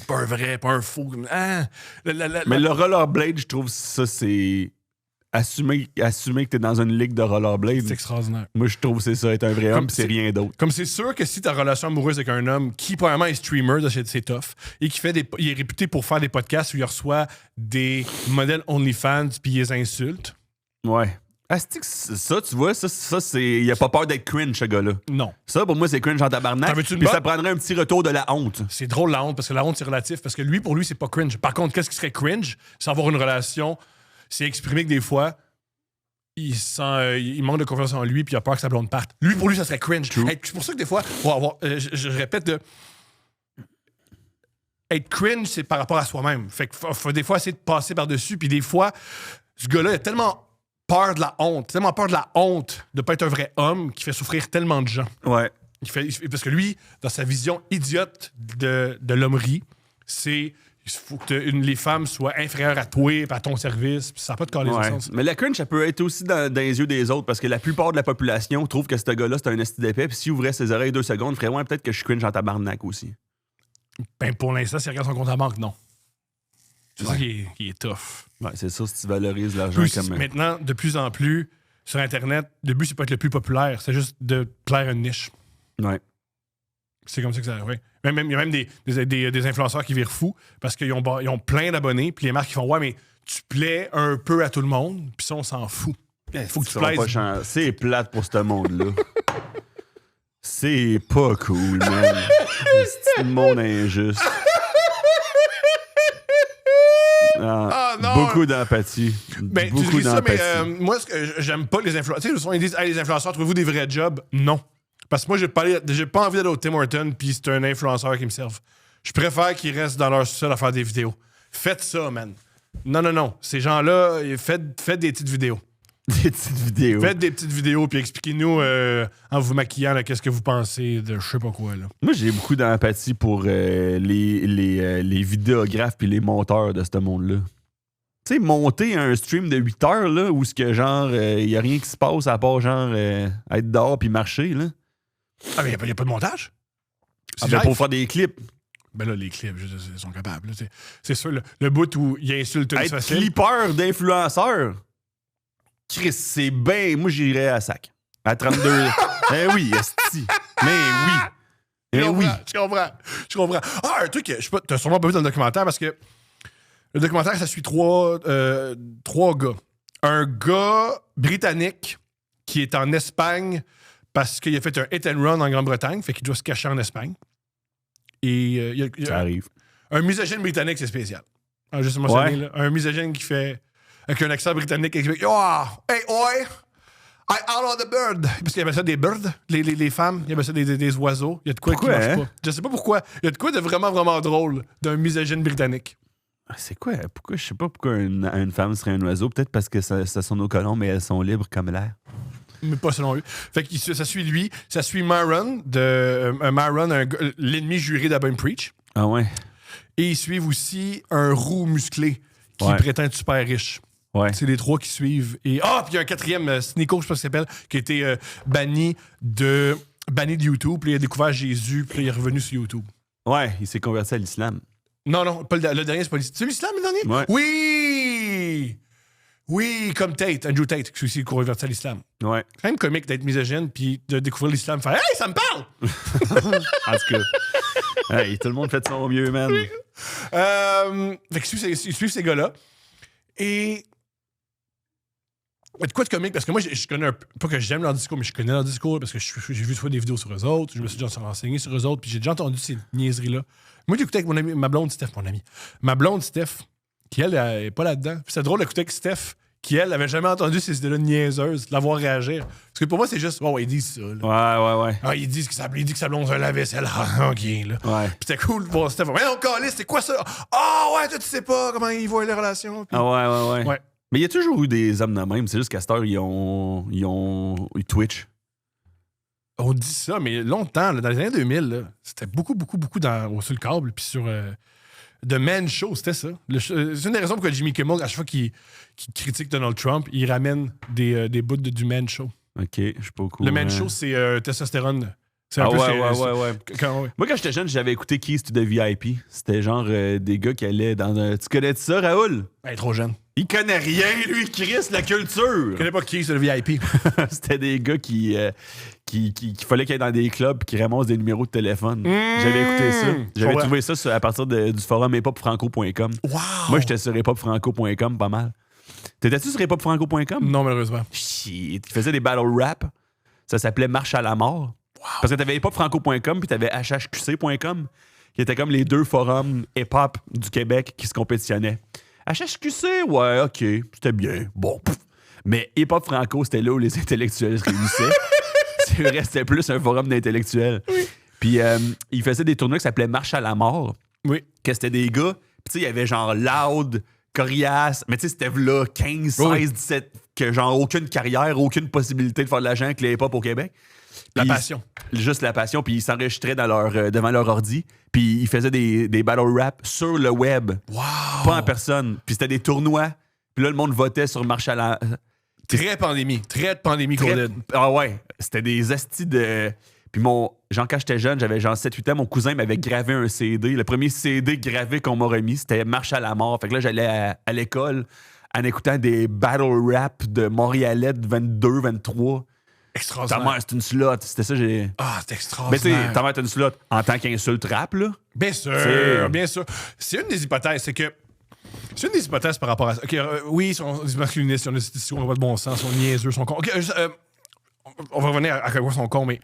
Pas un vrai, pas un faux. Mais le rollerblade, je trouve ça, c'est... Assumer que t'es dans une ligue de rollerblade. C'est extraordinaire. Moi, je trouve que c'est ça, être un vrai homme, pis c'est rien d'autre. Comme c'est sûr que si ta relation amoureuse avec un homme qui, premièrement, est streamer, c'est tough, et qui fait il est réputé pour faire des podcasts où il reçoit des modèles OnlyFans puis il les insulte. Ouais. Ça, tu vois, ça c'est... Il a pas peur d'être cringe, ce gars-là. Non. Ça, pour moi, c'est cringe en tabarnak. Puis ça prendrait un petit retour de la honte. C'est drôle, la honte, parce que la honte, c'est relatif. Parce que lui, pour lui, c'est pas cringe. Par contre, qu'est-ce qui serait cringe? C'est avoir une relation... C'est exprimer que des fois, il manque de confiance en lui puis il a peur que sa blonde parte. Lui, pour lui, ça serait cringe. C'est pour ça que des fois, je répète, être cringe, c'est par rapport à soi-même. Fait que faut des fois essayer de passer par-dessus. Puis des fois, ce gars-là, il a tellement peur de la honte de pas être un vrai homme qui fait souffrir tellement de gens. Ouais. Parce que lui, dans sa vision idiote de l'hommerie, c'est... Il faut que les femmes soient inférieures à toi et à ton service. Puis ça n'a pas de cas les sens. Mais la cringe, ça peut être aussi dans les yeux des autres parce que la plupart de la population trouve que ce gars-là, c'est un esti d'épais. Puis s'il ouvrait ses oreilles 2 secondes, il ferait ouais, peut-être que je suis cringe en tabarnak aussi. Ben, pour l'instant, s'il regarde son compte à banque, non. C'est ça qui est tough. Ouais, c'est ça, si tu valorises l'argent comme... Maintenant, de plus en plus, sur Internet, le but, c'est pas être le plus populaire. C'est juste de plaire à une niche. Ouais. C'est comme ça que ça arrive. Il y a même des influenceurs qui virent fous parce qu'ils ont plein d'abonnés, puis les marques qui font « Ouais, mais tu plais un peu à tout le monde, puis ça, on s'en fout. Il faut que tu plaises. » C'est plate pour ce monde-là. C'est pas cool, man. C'est un monde injuste. Beaucoup d'empathie. Ben, beaucoup d'empathie. Ça, mais moi, j'aime pas les influenceurs. Tu sais, ils disent hey, les influenceurs, trouvez-vous des vrais jobs? Non. Parce que moi, j'ai pas envie d'aller au Tim Hortons puis c'est un influenceur qui me serve. Je préfère qu'ils restent dans leur sol à faire des vidéos. Faites ça, man. Non. Ces gens-là, faites des petites vidéos. Des petites vidéos. Faites des petites vidéos puis expliquez-nous en vous maquillant là, qu'est-ce que vous pensez de je sais pas quoi. Là. Moi, j'ai beaucoup d'empathie pour les vidéographes puis les monteurs de ce monde-là. Tu sais, monter un stream de 8 heures là, où genre il y a rien qui se passe à part genre être dehors puis marcher là. Ah, mais il n'y a pas de montage? Pour faire des clips. Ben là, les clips, ils sont capables. Là. C'est sûr, le bout où il insulte être clipper d'influenceur, Chris, c'est bien... Moi, j'irais à sac. À 32... Eh oui, esti. Mais oui. Je comprends. Ah, un truc que t'as sûrement pas vu dans le documentaire parce que le documentaire, ça suit trois gars. Un gars britannique qui est en Espagne parce qu'il a fait un hit and run en Grande-Bretagne, fait qu'il doit se cacher en Espagne. Et ça arrive. Un misogyne britannique, c'est spécial. Juste mentionné, là. Un misogyne qui fait avec un accent britannique qui explique oh, hey, oi, I out the bird. Parce qu'il y avait ça des birds, les femmes, il y avait ça des oiseaux. Il y a de quoi qui marche pas. Je sais pas pourquoi. Il y a de quoi de vraiment, vraiment drôle d'un misogyne britannique. C'est quoi? Pourquoi? Je sais pas pourquoi une femme serait un oiseau. Peut-être parce que ça sont nos colons, mais elles sont libres comme l'air. Mais pas selon eux. Fait que ça suit lui. Ça suit Myron, l'ennemi juré d'Abon Preach. Ah ouais? Et ils suivent aussi un roux musclé qui prétend être super riche. Ouais. C'est les trois qui suivent. Et puis il y a un quatrième, Sneeko, je sais pas ce qu'il s'appelle, qui a été banni de YouTube. Puis il a découvert Jésus. Puis il est revenu sur YouTube. Ouais, il s'est converti à l'islam. Non, pas le dernier, c'est pas l'islam. C'est l'islam, le dernier? Ouais. Oui, comme Tate, Andrew Tate, qui est aussi converti à l'islam. Ouais. C'est quand même comique d'être misogyne puis de découvrir l'islam faire hey, ça me parle! En tout cas, hey, tout le monde fait de son mieux, man. Fait qu'ils suivent ces gars-là. Et. De quoi de comique? Parce que moi, je connais pas que j'aime leur discours, mais je connais leur discours parce que j'ai vu des vidéos sur eux autres. Je me suis déjà renseigné sur eux autres, puis j'ai déjà entendu ces niaiseries-là. Moi, j'ai écouté avec ma blonde Steph, mon ami. Ma blonde Steph, qui elle est pas là-dedans. Puis c'est drôle d'écouter avec Steph, qui elle avait jamais entendu ces idées-là niaiseuses, de la voir réagir. Parce que pour moi, c'est juste, ils disent ça. Là. Ouais. Ah, il dit que sa blonde c'est un lave-vaisselle. Ah, ok, là. Ouais. Puis c'était cool de voir Steph. Mais non, caliste, c'est quoi ça? Ah, ouais, toi, tu sais pas comment ils voient les relations. Puis... Ah, ouais. Mais il y a toujours eu des hommes de même. C'est juste qu'à cette heure, ils ont Twitch. On dit ça, mais longtemps, là, dans les années 2000, là, c'était beaucoup sur le câble, puis sur The Man Show, c'était ça. C'est une des raisons pour que Jimmy Kimmel, à chaque fois qu'il critique Donald Trump, il ramène des bouts du Man Show. OK, je suis pas au courant. Le Man Show, c'est testostérone C'est un peu ouais. ouais. Moi, quand j'étais jeune, j'avais écouté Keys to the VIP. C'était genre des gars qui allaient dans un... Tu connais ça, Raoul? Ben, trop jeune. Il connaît rien, lui, Chris, la culture! Je connais pas qui, c'est le VIP. C'était des gars qui fallait qu'ils aillent dans des clubs qui ramassent des numéros de téléphone. J'avais écouté ça. J'avais trouvé ça à partir du forum hiphopfranco.com. Wow! Moi, j'étais sur hiphopfranco.com pas mal. T'étais-tu sur hiphopfranco.com? Non, malheureusement. Shit. Ils faisaient des battle rap. Ça s'appelait Marche à la mort. Wow. Parce que t'avais hiphopfranco.com puis t'avais hhqc.com qui étaient comme les deux forums hip-hop du Québec qui se compétitionnaient. HHQC, ouais, OK, c'était bien. Bon, pff. Mais Hip-Hop Franco, c'était là où les intellectuels se réunissaient. C'est vrai, c'était plus un forum d'intellectuels. Oui. Puis ils faisaient des tournois qui s'appelaient Marche à la mort. Oui. Que c'était des gars. Puis tu sais, il y avait genre Loud, Coriace. Mais tu sais, c'était là 15, 16, oui. 17, que genre aucune carrière, aucune possibilité de faire de l'argent avec les hip-hop au Québec. La Puis passion. Juste la passion. Puis ils s'enregistraient devant leur ordi. Puis ils faisaient des battle rap sur le web. Wow! Pas en personne. Puis c'était des tournois. Puis là, le monde votait sur Marche à la... Très pandémie. Très de pandémie COVID. Ah ouais. C'était des astis de... Puis genre, quand j'étais jeune, j'avais genre 7-8 ans, mon cousin m'avait gravé un CD. Le premier CD gravé qu'on m'a remis, c'était Marche à la mort. Fait que là, j'allais à l'école en écoutant des battle rap de Montréalais de 22, 23. Extraordinaire. Ta mère, c'est une slot. C'était ça, j'ai... Ah, c'est Mais extraordinaire. tu sais, ta mère, c'est une slot en tant qu'insulte rap, là. Bien sûr, C'est- bien sûr. C'est une des hypothèses, c'est que... C'est une des hypothèses par rapport à ça. OK, oui, ils sont des masculinistes, ils ont des statistiques, on n'a pas de bon sens, ils sont niaiseux, ils sont cons. OK, on va revenir à quel point ils sont cons, mais...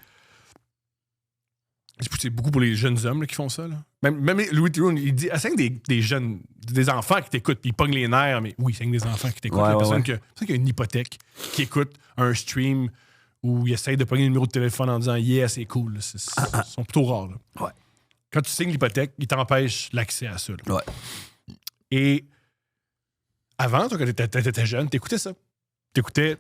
C'est beaucoup pour les jeunes hommes là, qui font ça. Là. Même Louis Theroux, il dit c'est des jeunes, des enfants qui t'écoutent, puis ils pognent les nerfs, mais oui, c'est des enfants qui t'écoutent. Personne qui a une hypothèque, qui écoute un stream où ils essayent de pogner le numéro de téléphone en disant yeah, c'est cool. Ils sont plutôt rares. Là. Ouais. Quand tu signes l'hypothèque, ils t'empêchent l'accès à ça. Là. Ouais. Et avant, toi, quand t'étais jeune, t'écoutais ça. T'écoutais.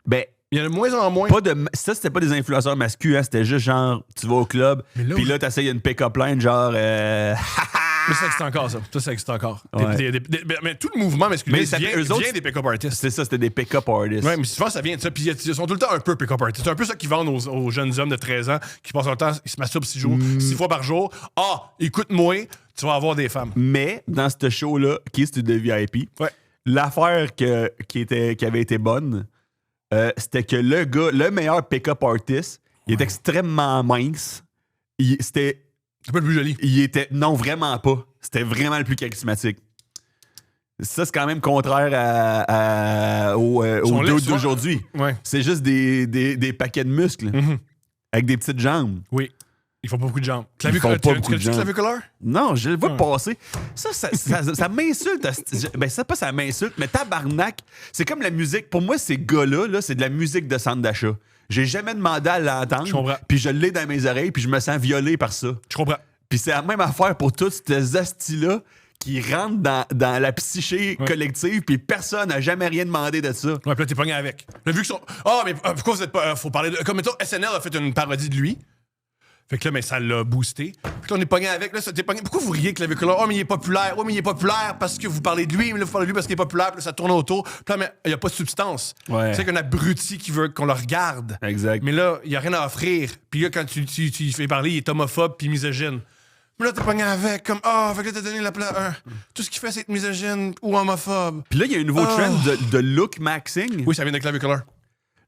Ben, il y en a de moins en moins. Ça, c'était pas des influenceurs masculins, hein, c'était juste genre, tu vas au club, puis là, t'essayes une pick-up line, genre. Mais ça existe encore, ça. Ça existe encore. Ouais. Mais tout le mouvement masculin vient des pick-up artists. C'est ça, c'était des pick-up artists. Ouais, mais souvent, ça vient de ça. Puis ils sont tout le temps un peu pick-up artists. C'est un peu ça qu'ils vendent aux jeunes hommes de 13 ans qui passent leur temps, ils se masturbent 6 fois par jour. Ah, écoute-moi, tu vas avoir des femmes. Mais dans ce show-là, qui est de VIP, ouais. L'affaire qui avait été bonne, c'était que le gars, le meilleur pick-up artist, il était extrêmement mince. C'était pas le plus joli. Non, vraiment pas. C'était vraiment le plus charismatique. Ça, c'est quand même contraire au dude d'aujourd'hui. Ouais. C'est juste des paquets de muscles avec des petites jambes. Oui. Ils font pas beaucoup de jambes. Clavicoleur? Non, je le vois passer. Ça m'insulte. Ben, ça, pas ça m'insulte, mais tabarnak, c'est comme la musique. Pour moi, ces gars-là, c'est de la musique de centre d'achat. J'ai jamais demandé à l'entendre. Puis je l'ai dans mes oreilles, puis je me sens violé par ça. Je comprends. Puis c'est la même affaire pour tous ces astis-là qui rentrent dans la psyché collective, puis personne n'a jamais rien demandé de ça. Ouais, puis là, t'es pogné avec. Là, vu qu'ils sont. Ah, mais pourquoi vous êtes pas. Faut parler de. Comme mettons, SNL a fait une parodie de lui. Fait que là, mais ça l'a boosté. Puis là, on est pogné avec. Là, t'es pogné. Pourquoi vous riez que Clavicoleur? Oh, mais il est populaire. Ouais, mais il est populaire parce que vous parlez de lui. Mais là, vous parlez de lui parce qu'il est populaire. Puis là, ça tourne autour. Puis là, mais il n'y a pas de substance. Ouais. C'est qu'un abruti qui veut qu'on le regarde. Exact. Mais là, il n'y a rien à offrir. Puis là, quand tu fais parler, il est homophobe puis misogyne. Mais là, t'es pogné avec, comme, fait que là, t'as donné la place. Tout ce qu'il fait, c'est être misogyne ou homophobe. Puis là, il y a un nouveau trend de look maxing. Oui, ça vient de Clavicoleur.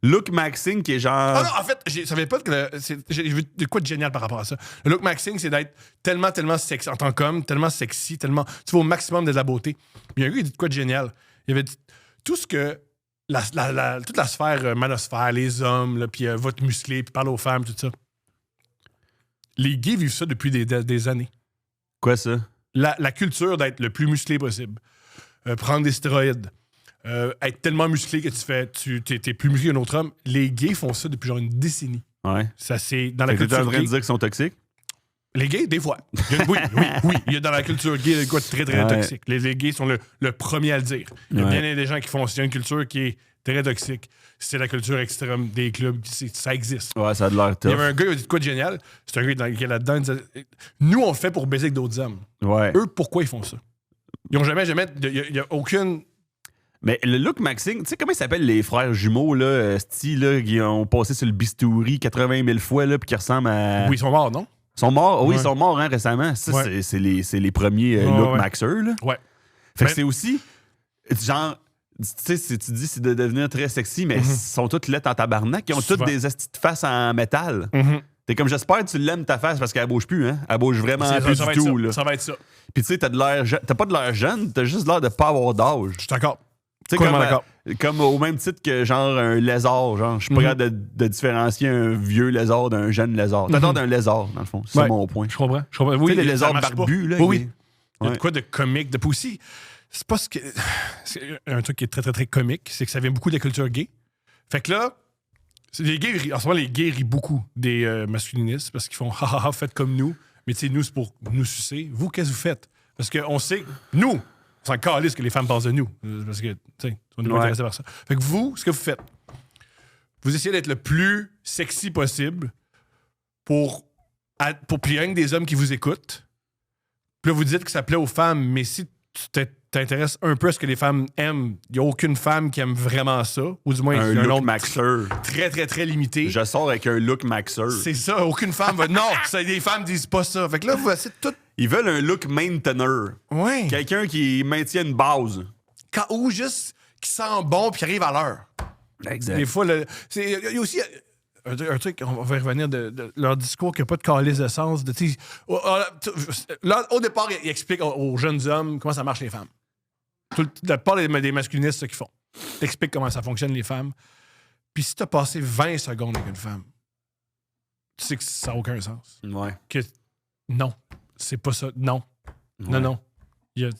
Look maxing qui est genre. Ah non, en fait, je savais pas que. J'ai vu de quoi de génial par rapport à ça. Le look maxing, c'est d'être tellement sexy en tant qu'homme, tellement sexy, tellement. Tu vas au maximum de la beauté. Il y a un gars qui dit de quoi de génial. Il avait dit tout ce que. Toute la sphère manosphère, les hommes, là, puis votre musclé, puis parle aux femmes, tout ça. Les gays vivent ça depuis des années. Quoi ça? La culture d'être le plus musclé possible. Prendre des stéroïdes. Être tellement musclé que t'es plus musclé qu'un autre homme. Les gays font ça depuis genre une décennie. Ouais. Ça, c'est dans la culture. T'es en train de dire qu'ils sont toxiques? Les gays, des fois. Oui. Il y a dans la culture gay quoi de très, très toxique. Les gays sont le premier à le dire. Il y a bien des gens qui font. C'est une culture qui est très toxique. C'est la culture extrême des clubs. Ça existe. Ouais, ça a de l'air tough. Il y avait un gars qui a dit de quoi de génial. C'est un gars qui est là-dedans. Il disait, nous, on le fait pour baiser avec d'autres hommes. Ouais. Eux, pourquoi ils font ça? Ils n'ont jamais. Il n'y a aucune. Mais le look maxing, tu sais comment ils s'appellent les frères jumeaux, là, là, qui ont passé sur le bistouri 80 000 fois, là, puis qui ressemblent à. Oui, ils sont morts, non? Ils sont morts, oui, ils sont morts récemment. Ça, c'est les premiers look maxeurs, là. Ouais. Fait que c'est aussi, genre, tu sais, tu dis c'est de devenir très sexy, mais ils sont toutes lettres en tabarnak. Ils ont toutes des astis de face en métal. T'es comme, j'espère que tu l'aimes ta face parce qu'elle bouge plus, hein. Elle bouge vraiment plus du tout, là. Ça va être ça. Puis tu sais, t'as pas de l'air jeune, t'as juste l'air de pas avoir d'âge. Je suis d'accord. Tu sais, comme au même titre que genre un lézard, genre, je suis pas capable de différencier un vieux lézard d'un jeune lézard. T'as l'air d'un lézard, dans le fond. C'est mon point. Je comprends. Oui, tu sais, les lézards barbus, là. Oui. Il y a de quoi de comique, de aussi. C'est pas ce que. C'est un truc qui est très, très, très comique, c'est que ça vient beaucoup de la culture gay. Fait que là, les gays, en ce moment, les gays rient beaucoup des masculinistes parce qu'ils font ha, faites comme nous. Mais tu sais, nous, c'est pour nous sucer. Vous, qu'est-ce que vous faites? Parce qu'on sait, nous, on s'en calisse que les femmes pensent de nous. Parce que, tu sais, on est intéressés par ça. Fait que vous, ce que vous faites, vous essayez d'être le plus sexy possible pour puis rien que des hommes qui vous écoutent. Puis là, vous dites que ça plaît aux femmes, mais si tu t'intéresses un peu à ce que les femmes aiment, il n'y a aucune femme qui aime vraiment ça. Ou du moins, un look maxeur. Très, très, très limité. Je sors avec un look maxeur. C'est ça, aucune femme va. Non, les femmes disent pas ça. Fait que là, vous essayez tout. Ils veulent un look maintainer. Oui. Quelqu'un qui maintient une base. Ou juste qui sent bon puis qui arrive à l'heure. Exact. Des fois, il y a aussi un truc, on va y revenir de leur discours qui n'a pas de calice de sens. Là, au départ, il explique aux jeunes hommes comment ça marche les femmes. La part des masculinistes, ce qu'ils font. T'expliques comment ça fonctionne les femmes. Puis si t'as passé 20 secondes avec une femme, tu sais que ça n'a aucun sens. Ouais. Que non, c'est pas ça. Non. Ouais. Non.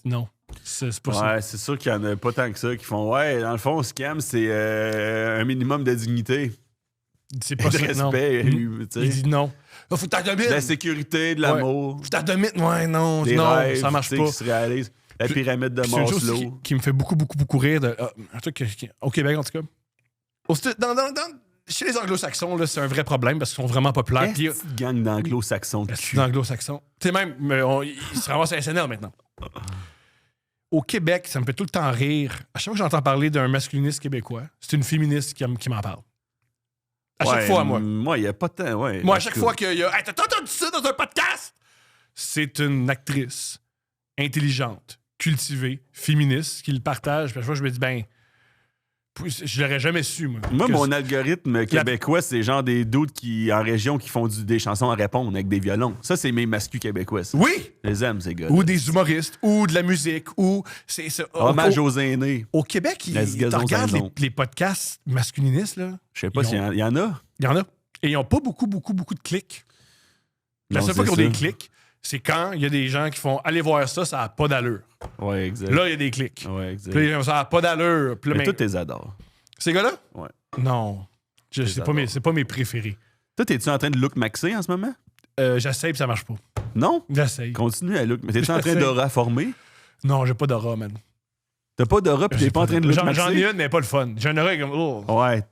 Non. C'est pas ça. Ouais, c'est sûr qu'il y en a pas tant que ça qui font. Ouais, dans le fond, ce qu'ils aiment, c'est un minimum de dignité. C'est pas de ça. respect. Il dit non. Faut que t'en domines. De la sécurité, de l'amour. Faut que t'en domines. Ouais, non, des rêves, ça marche pas. Qui se réalisent. La pyramide de Maslow. Qui me fait beaucoup, beaucoup, beaucoup rire. Un truc au Québec, en tout cas. Chez les anglo-saxons, là, c'est un vrai problème parce qu'ils sont vraiment populaires. Est-ce une gang d'anglo-saxons? D'anglo-saxons. Tu sais, même, ils se ramassent à SNL maintenant. Au Québec, ça me fait tout le temps rire. À chaque fois que j'entends parler d'un masculiniste québécois, c'est une féministe qui m'en parle. À chaque fois, moi. Moi, il n'y a pas de temps. Ouais, moi, à chaque fois qu'il y a. Hey, t'as entendu ça dans un podcast? C'est une actrice intelligente, cultivée, féministe qui le partage. Puis à chaque fois, je me dis, ben. Je l'aurais jamais su, moi. Moi, mon algorithme québécois, c'est genre des dudes en région qui font des chansons à répondre avec des violons. Ça, c'est mes mascus québécois. Ça. Oui! Je les aime, ces gars. Ou des humoristes, ou de la musique, ou... Hommage aux aînés. Au Québec, tu regardes les podcasts masculinistes, là. Je sais pas s'il y en a. Il y en a. Et ils n'ont pas beaucoup de clics. La seule fois qu'ils ont des clics, c'est quand il y a des gens qui font « Allez voir ça, ça n'a pas d'allure. » Ouais, exact. Là, il y a des clics. Ouais, exact. Puis ça n'a pas d'allure. Mais toi, t'es adores. Ces gars-là? Ouais. Non. C'est pas mes préférés. Toi, t'es-tu en train de look maxer en ce moment? J'essaye, puis ça marche pas. Non? J'essaye. Continue à look. Mais t'es-tu en train d'aura former? Non, j'ai pas d'aura, man. T'as pas d'aura, puis t'es pas en train de look maxer? J'en ai une, mais pas le fun. J'ai un aura comme... Oh. Ouais,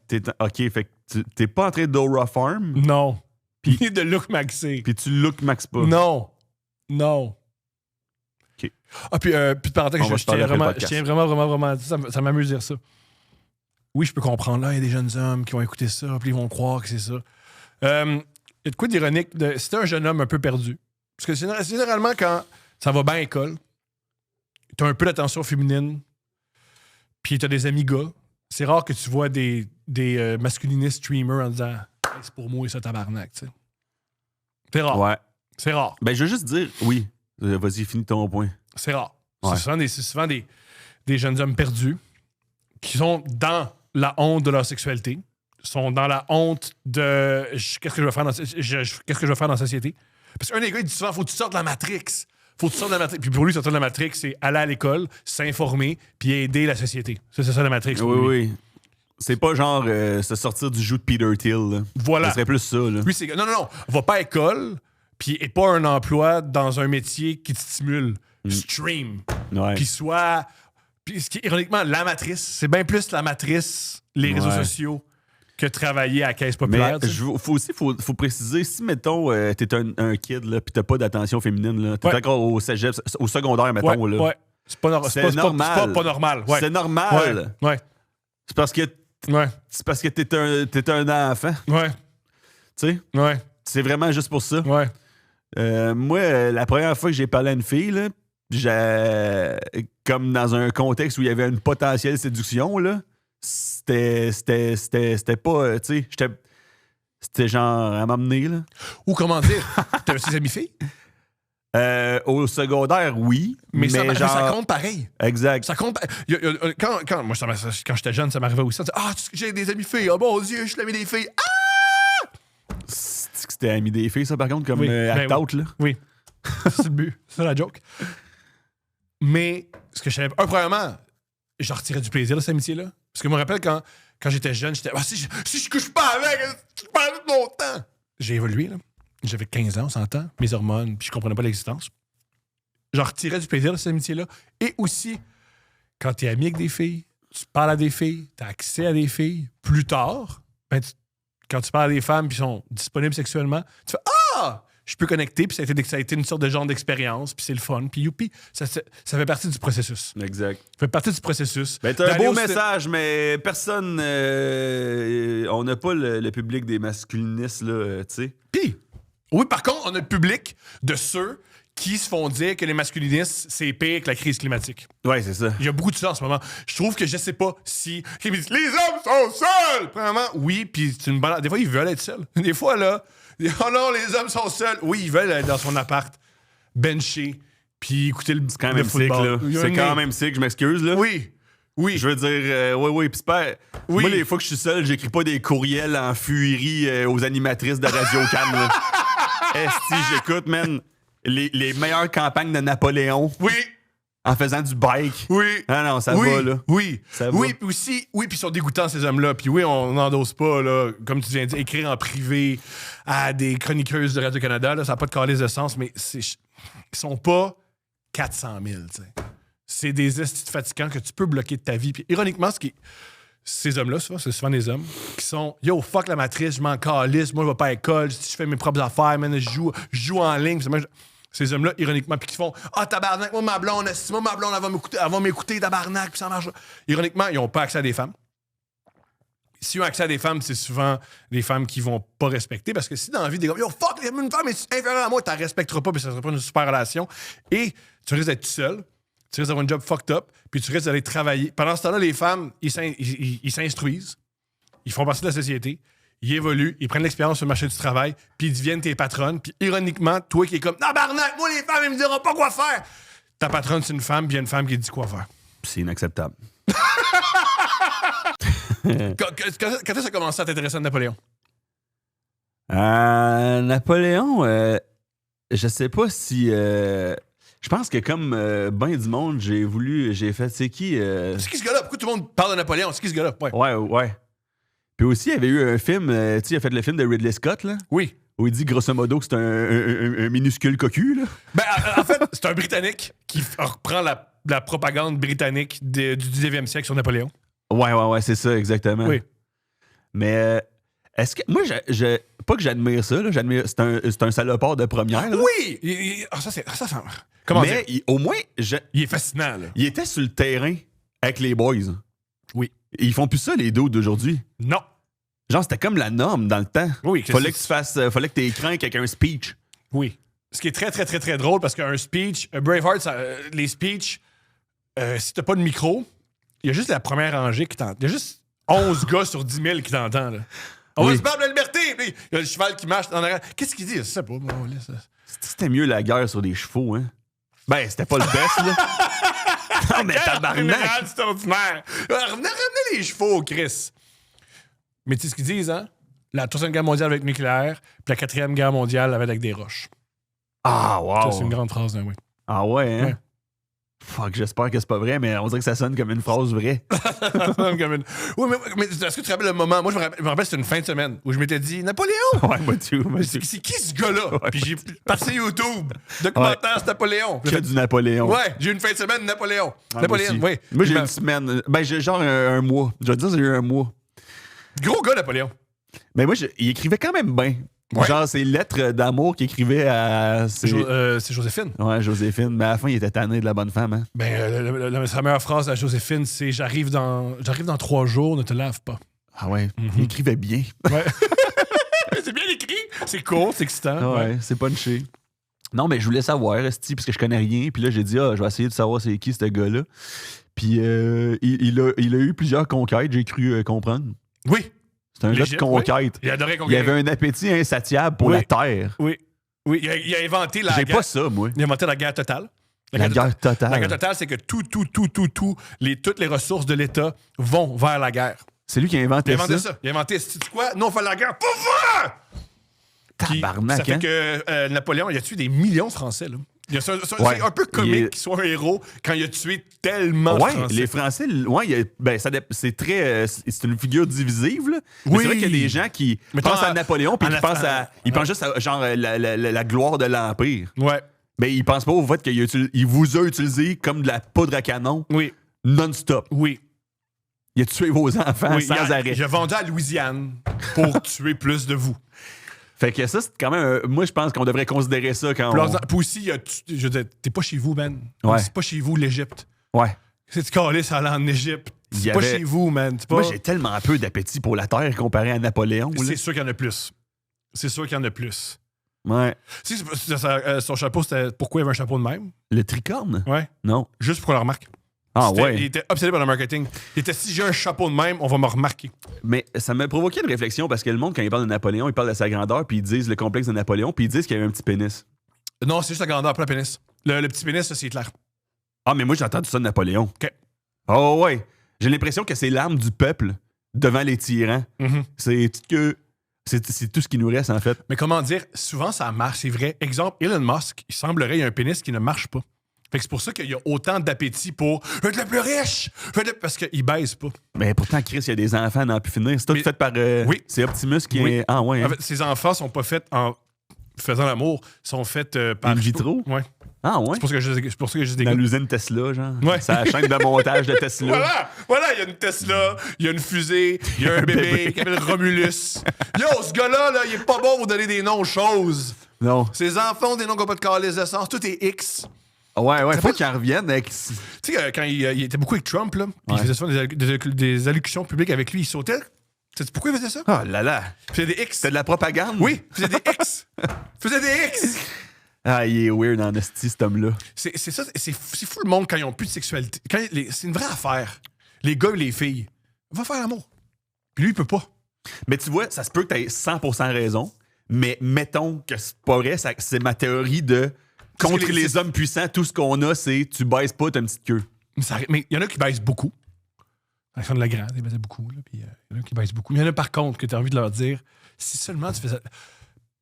OK, fait que t'es pas en train d'aura farm? Non. Puis de look maxer. Puis tu look max pas? Non. OK. Ah, puis de parenthèse, je tiens vraiment... Ça m'amuse de dire ça. Oui, je peux comprendre. Là, il y a des jeunes hommes qui vont écouter ça, puis ils vont croire que c'est ça. Il y a de quoi d'ironique. Si t'es un jeune homme un peu perdu, parce que généralement, quand ça va bien à l'école, t'as un peu d'attention féminine, puis t'as des amis gars, c'est rare que tu vois des masculinistes streamers en disant hey, « c'est pour moi et ça, tabarnak », tu sais. C'est rare. Ouais. C'est rare. Ben, je veux juste dire, oui. Vas-y, finis ton point. C'est rare. Ouais. C'est souvent des jeunes hommes perdus qui sont dans la honte de leur sexualité, sont dans la honte de qu'est-ce que je vais faire dans la société. Parce qu'un des gars, il dit souvent, faut que tu sortes de la Matrix. Puis pour lui, sortir de la Matrix, c'est aller à l'école, s'informer, puis aider la société. C'est ça la Matrix. Oui. C'est pas genre se sortir du joug de Peter Thiel. Là. Voilà. Ce serait plus ça. Là. Lui, c'est non. Va pas à l'école, puis et pas un emploi dans un métier qui te stimule. Stream. Ouais. Puis soit... Puis, ironiquement, la matrice, c'est bien plus la matrice, les réseaux sociaux, que travailler à la caisse populaire. Mais faut préciser, si, mettons, t'es un kid, là, pis t'as pas d'attention féminine, là, t'es encore au cégep, au secondaire, mettons, là. Ouais. C'est pas, c'est normal. C'est pas normal. Ouais. C'est normal. Ouais. C'est parce que t'es un enfant. Ouais. Tu sais? Ouais. C'est vraiment juste pour ça. Ouais. Moi, la première fois que j'ai parlé à une fille, là, comme dans un contexte où il y avait une potentielle séduction, là, c'était pas, tu sais, c'était genre à m'emmener, là. Ou comment dire, t'avais ses amis filles? Au secondaire, oui. Mais genre... ça compte pareil. Exact. Ça compte. Moi, quand j'étais jeune, ça m'arrivait aussi. J'ai des amis filles. Oh mon Dieu, je suis l'ami des filles. C'était ami des filles, ça, par contre, comme act-out, là. Oui. C'est le but. C'est la joke. Mais, ce que je savais. Premièrement, je retirais du plaisir de cette amitié-là. Parce que je me rappelle quand j'étais jeune, j'étais. Si je couche pas avec, je perds tout mon temps. J'ai évolué, là. J'avais 15 ans, on s'entend. Mes hormones, puis je comprenais pas l'existence. J'en retirais du plaisir de cette amitié-là. Et aussi, quand t'es ami avec des filles, tu parles à des filles, t'as accès à des filles, plus tard, quand tu parles à des femmes qui sont disponibles sexuellement, tu fais « Ah! Je peux connecter », puis ça a été une sorte de genre d'expérience, puis c'est le fun, puis youpi. Ça fait partie du processus. Exact. Ça fait partie du processus. Ben, t'as un beau message, mais personne... on n'a pas le public des masculinistes, là, tu sais. Puis, oui, par contre, on a le public de ceux qui se font dire que les masculinistes, c'est pire que la crise climatique. Ouais, c'est ça. Il y a beaucoup de ça en ce moment. Je trouve que je sais pas si... Ils me disent « Les hommes sont seuls! » Premièrement, oui, puis c'est une balance. Des fois, ils veulent être seuls. Des fois, là... Oh non, les hommes sont seuls. Oui, ils veulent être dans son appart, bencher, puis écouter le C'est quand même sick, là. C'est quand même sick, je m'excuse, là. Oui. Oui. Je veux dire, oui, puis c'est pas... Oui. Moi, les fois que je suis seul, j'écris pas des courriels en furie aux animatrices de Radio Cannes, là. Esti, j'écoute, man, les meilleures campagnes de Napoléon. Oui. En faisant du bike. Oui. Ah non, ça va, là. Oui. Ça oui, va. puis aussi, oui, puis ils sont dégoûtants, ces hommes-là. Puis oui, on n'endosse pas, là, comme tu viens de dire, écrire en privé à des chroniqueuses de Radio-Canada, là, ça n'a pas de calice de sens, mais ils sont pas 400 000, tu sais. C'est des estis fatigants que tu peux bloquer de ta vie. Puis ironiquement, ces hommes-là, c'est souvent des hommes qui sont « Yo, fuck la matrice, je m'en calisse, moi, je vais pas à l'école, je fais mes propres affaires, man, je joue en ligne. » Ces hommes-là, ironiquement, puis qui font « Ah, tabarnak, moi, ma blonde, elle va m'écouter, tabarnak, puis ça marche. » Ironiquement, ils n'ont pas accès à des femmes. S'ils ont accès à des femmes, c'est souvent des femmes qui vont pas respecter, parce que si dans la vie, des gars « Yo, fuck, une femme est inférieure à moi, tu la respecteras pas, puis ça sera pas une super relation. » Et tu risques d'être tout seul, tu risques d'avoir un job fucked up, puis tu risques d'aller travailler. Pendant ce temps-là, les femmes, ils s'instruisent, ils font partie de la société, ils évoluent, ils prennent l'expérience sur le marché du travail, puis ils deviennent tes patronnes. Puis ironiquement, toi qui es comme « Tabarnak, moi, les femmes, ils me diront pas quoi faire! » Ta patronne, c'est une femme, puis il y a une femme qui dit quoi faire. C'est inacceptable. Quand est-ce que ça a commencé à t'intéresser à Napoléon? Napoléon, je sais pas si... je pense que comme ben du monde, j'ai fait, c'est qui... C'est qui ce gars-là? Pourquoi tout le monde parle de Napoléon? C'est qui ce gars-là? Ouais. Puis aussi, il y avait eu un film, tu sais, il a fait le film de Ridley Scott, là. Oui. Où il dit, grosso modo, que c'est un minuscule cocu, là. Ben, en fait, c'est un Britannique qui reprend la propagande britannique du 19e siècle sur Napoléon. Ouais, c'est ça, exactement. Oui. Mais est-ce que... Moi, pas que j'admire ça, là. C'est un salopard de première, là. Oui! Comment dire? Mais au moins... Il est fascinant, là. Il était sur le terrain avec les boys. Oui. Et ils font plus ça, les dos d'aujourd'hui. Non. Genre, c'était comme la norme dans le temps. Oui. Fallait que tu écrinques avec un speech. Oui. Ce qui est très, très, très, très drôle, parce qu'un speech, Braveheart, les speeches, si t'as pas de micro, il y a juste la première rangée qui t'entend. Il y a juste 11 gars sur 10 000 qui t'entendent, là. On va se battre de la liberté! Puis il y a le cheval qui marche en arrière. Qu'est-ce qu'il dit? Je sais pas, moi. C'était mieux la guerre sur des chevaux, hein? Ben, c'était pas le best, là. Non, mais tabarnak! C'est ordinaire. Ramenez les chevaux, Chris. Mais tu sais ce qu'ils disent, hein? La Troisième Guerre mondiale avec le nucléaire, puis la Quatrième Guerre mondiale avec des roches. Ah, wow! Ça, c'est une grande phrase, hein, oui. Ah ouais, hein? Ouais. Fuck, j'espère que c'est pas vrai, mais on dirait que ça sonne comme une phrase vraie. Oui, mais est-ce que tu te rappelles le moment? Moi, je me rappelle, c'était une fin de semaine où je m'étais dit Napoléon! Ouais, moi, tout. C'est qui ce gars-là? Ouais, puis j'ai passé YouTube, documentaire sur Napoléon. Que du Napoléon. Ouais, j'ai eu une fin de semaine de Napoléon. Napoléon, oui. Moi, j'ai une semaine. Ben, j'ai genre un mois. Je vais te dire, j'ai eu un mois. Gros gars, Napoléon. Mais moi, il écrivait quand même bien. Ouais. Genre, ses lettres d'amour qu'il écrivait à... C'est Joséphine. Ouais, Joséphine. Mais à la fin, il était tanné de la bonne femme. Hein? Ben, sa meilleure phrase à Joséphine, c'est « J'arrive dans 3 jours, ne te lave pas. » Ah ouais, il écrivait bien. Ouais. C'est bien écrit. C'est court, c'est excitant. Ouais, c'est punché. Non, mais je voulais savoir, esti, parce que je connais rien. Puis là, j'ai dit, je vais essayer de savoir c'est qui, ce gars-là. Puis il a eu plusieurs conquêtes, j'ai cru comprendre. Oui. C'est un gars de conquête. Oui. Il adorait Il avait un appétit insatiable pour la terre. Oui. Oui, il a inventé la J'ai guerre. pas ça, moi. Il a inventé la guerre totale. La guerre totale. La guerre totale, c'est que toutes les ressources de l'État vont vers la guerre. C'est lui qui a inventé ça. Il a inventé, sais-tu quoi? Non, on fait la guerre. Pouf! Tabarnak, ça fait que Napoléon, il a tué des millions de Français, là. C'est un peu comique qu'il soit un héros quand il a tué tellement de Français. Les Français, c'est une figure divisive. Là. Oui. Mais c'est vrai qu'il y a des gens qui pensent à Napoléon puis ils pensent juste à genre la gloire de l'Empire. Ouais. Mais ils pensent pas au fait qu'il vous a utilisé comme de la poudre à canon non-stop. Oui. Il a tué vos enfants sans arrêt. Il a vendu à Louisiane pour tuer plus de vous. Fait que ça, c'est quand même... moi, je pense qu'on devrait considérer ça quand Puis aussi, je veux dire, t'es pas chez vous, man. Ouais. C'est pas chez vous, l'Égypte. Ouais. C'est du calice aller en Égypte. C'est pas chez vous, man. Moi, j'ai tellement peu d'appétit pour la terre comparé à Napoléon. C'est sûr qu'il y en a plus. Ouais. Tu sais, son chapeau, c'était pourquoi il avait un chapeau de même? Le tricorne? Ouais. Non. Juste pour la remarque. Ah ouais. Il était obsédé par le marketing. Il était, si j'ai un chapeau de même, on va me remarquer. Mais ça m'a provoqué une réflexion parce que le monde, quand il parle de Napoléon, il parle de sa grandeur, puis ils disent le complexe de Napoléon, puis ils disent qu'il y avait un petit pénis. Non, c'est juste la grandeur, pas le pénis. Le petit pénis, ça, c'est clair. Ah, mais moi, j'ai entendu ça de Napoléon. OK. Oh ouais. J'ai l'impression que c'est l'arme du peuple devant les tyrans. Mm-hmm. C'est tout ce qui nous reste, en fait. Mais comment dire, souvent, ça marche, c'est vrai. Exemple, Elon Musk, il semblerait qu'il y a un pénis qui ne marche pas. Fait que c'est pour ça qu'il y a autant d'appétit pour « Faites le plus riche! » Parce qu'il baise pas. Mais pourtant, Chris, il y a des enfants à n'en plus finir. C'est tout fait par... oui. C'est Optimus qui est... Ah ouais. Hein? En fait, ces enfants sont pas faits en faisant l'amour, sont faits par... In vitro? Ouais. Ah ouais? C'est pour ça que je des Dans gars. l'usine Tesla, genre. Ouais. C'est la chaîne de montage de Tesla. Voilà, il y a une Tesla, il y a une fusée, il y a un bébé qui s'appelle Romulus. Yo, ce gars-là, là, il est pas bon pour donner des noms aux choses. Non. Ses enfants ont des noms qui n'ont pas de calice de sens. Tout est X. Ouais, faut qu'il revienne avec... Tu sais, quand il était beaucoup avec Trump, là, puis il faisait souvent des allocutions publiques avec lui, il sautait. Sais-tu pourquoi il faisait ça? Oh là là. Il faisait des X. C'était de la propagande? Oui, il faisait des X. Ah, il est weird en esti, cet homme-là. C'est ça, c'est fou le monde quand ils n'ont plus de sexualité. C'est une vraie affaire. Les gars et les filles, va faire l'amour. Puis lui, il peut pas. Mais tu vois, ça se peut que tu aies 100% raison, mais mettons que c'est pas vrai, c'est ma théorie de contre les hommes puissants, tout ce qu'on a, c'est tu baisses pas, t'as une petite queue. Mais il y en a qui baissent beaucoup. Alexandre Legrand, il baisait beaucoup. Là, puis, il y en a qui baissent beaucoup. Mais il y en a par contre que tu as envie de leur dire si seulement tu fais ça.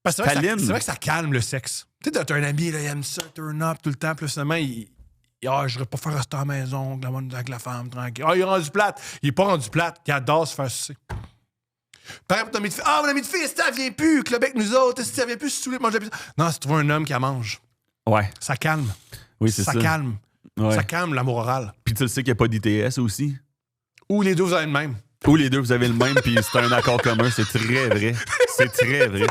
Parce que c'est vrai que ça calme le sexe. Tu sais, t'as un ami, là, il aime ça, turn up tout le temps, puis finalement, je voudrais pas faire rester à la maison avec la femme, tranquille. Ah, il est rendu plate. Il est pas rendu plate. Il adore se faire sucer. Pareil pour ton ami de fille. Ah, mon ami de fille, elle vient plus, cluber avec nous autres, elle vient plus se saouler, manger plus. Non, c'est trouver un homme qui la mange. Ouais. Ça calme. Oui, c'est ça. Ça calme. Ouais. Ça calme l'amour oral. Puis tu le sais qu'il n'y a pas d'ITS aussi. Ou les deux, vous avez le même. Ou les deux, vous avez le même, puis c'est un accord commun. C'est très vrai. C'est très vrai.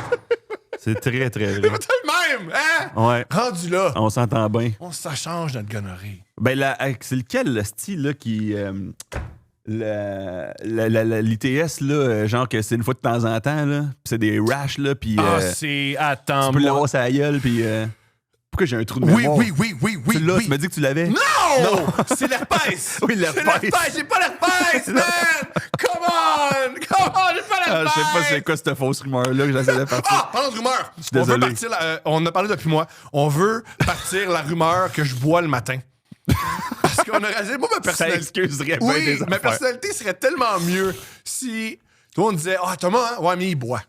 C'est très, très vrai. C'est le même, hein? Ouais. Rendu là. On s'entend bien. Ça change notre gonorrhée. Ben, c'est lequel, le style, là, qui... l'ITS, là, genre que c'est une fois de temps en temps, là, pis c'est des rash, là, pis... c'est... Attends, tu peux l'avoir sur la gueule, pis... Pourquoi j'ai un trou de mémoire? Oui. Tu l'as, tu m'as dit que tu l'avais? Non! C'est l'herpès! Oui, l'herpès! J'ai pas l'herpès, man! Come on, j'ai pas l'herpès! Je sais pas c'est quoi cette fausse rumeur-là que j'essaie de partir. Parlons de rumeur! Je suis désolé. On en a parlé depuis moi. On veut partir la rumeur que je bois le matin. Parce qu'on a rasé. Moi, ma personnalité. Ça excuserait bien des affaires. Ma personnalité serait tellement mieux si tout le monde disait Ah, Thomas, hein? Ouais, mais il boit.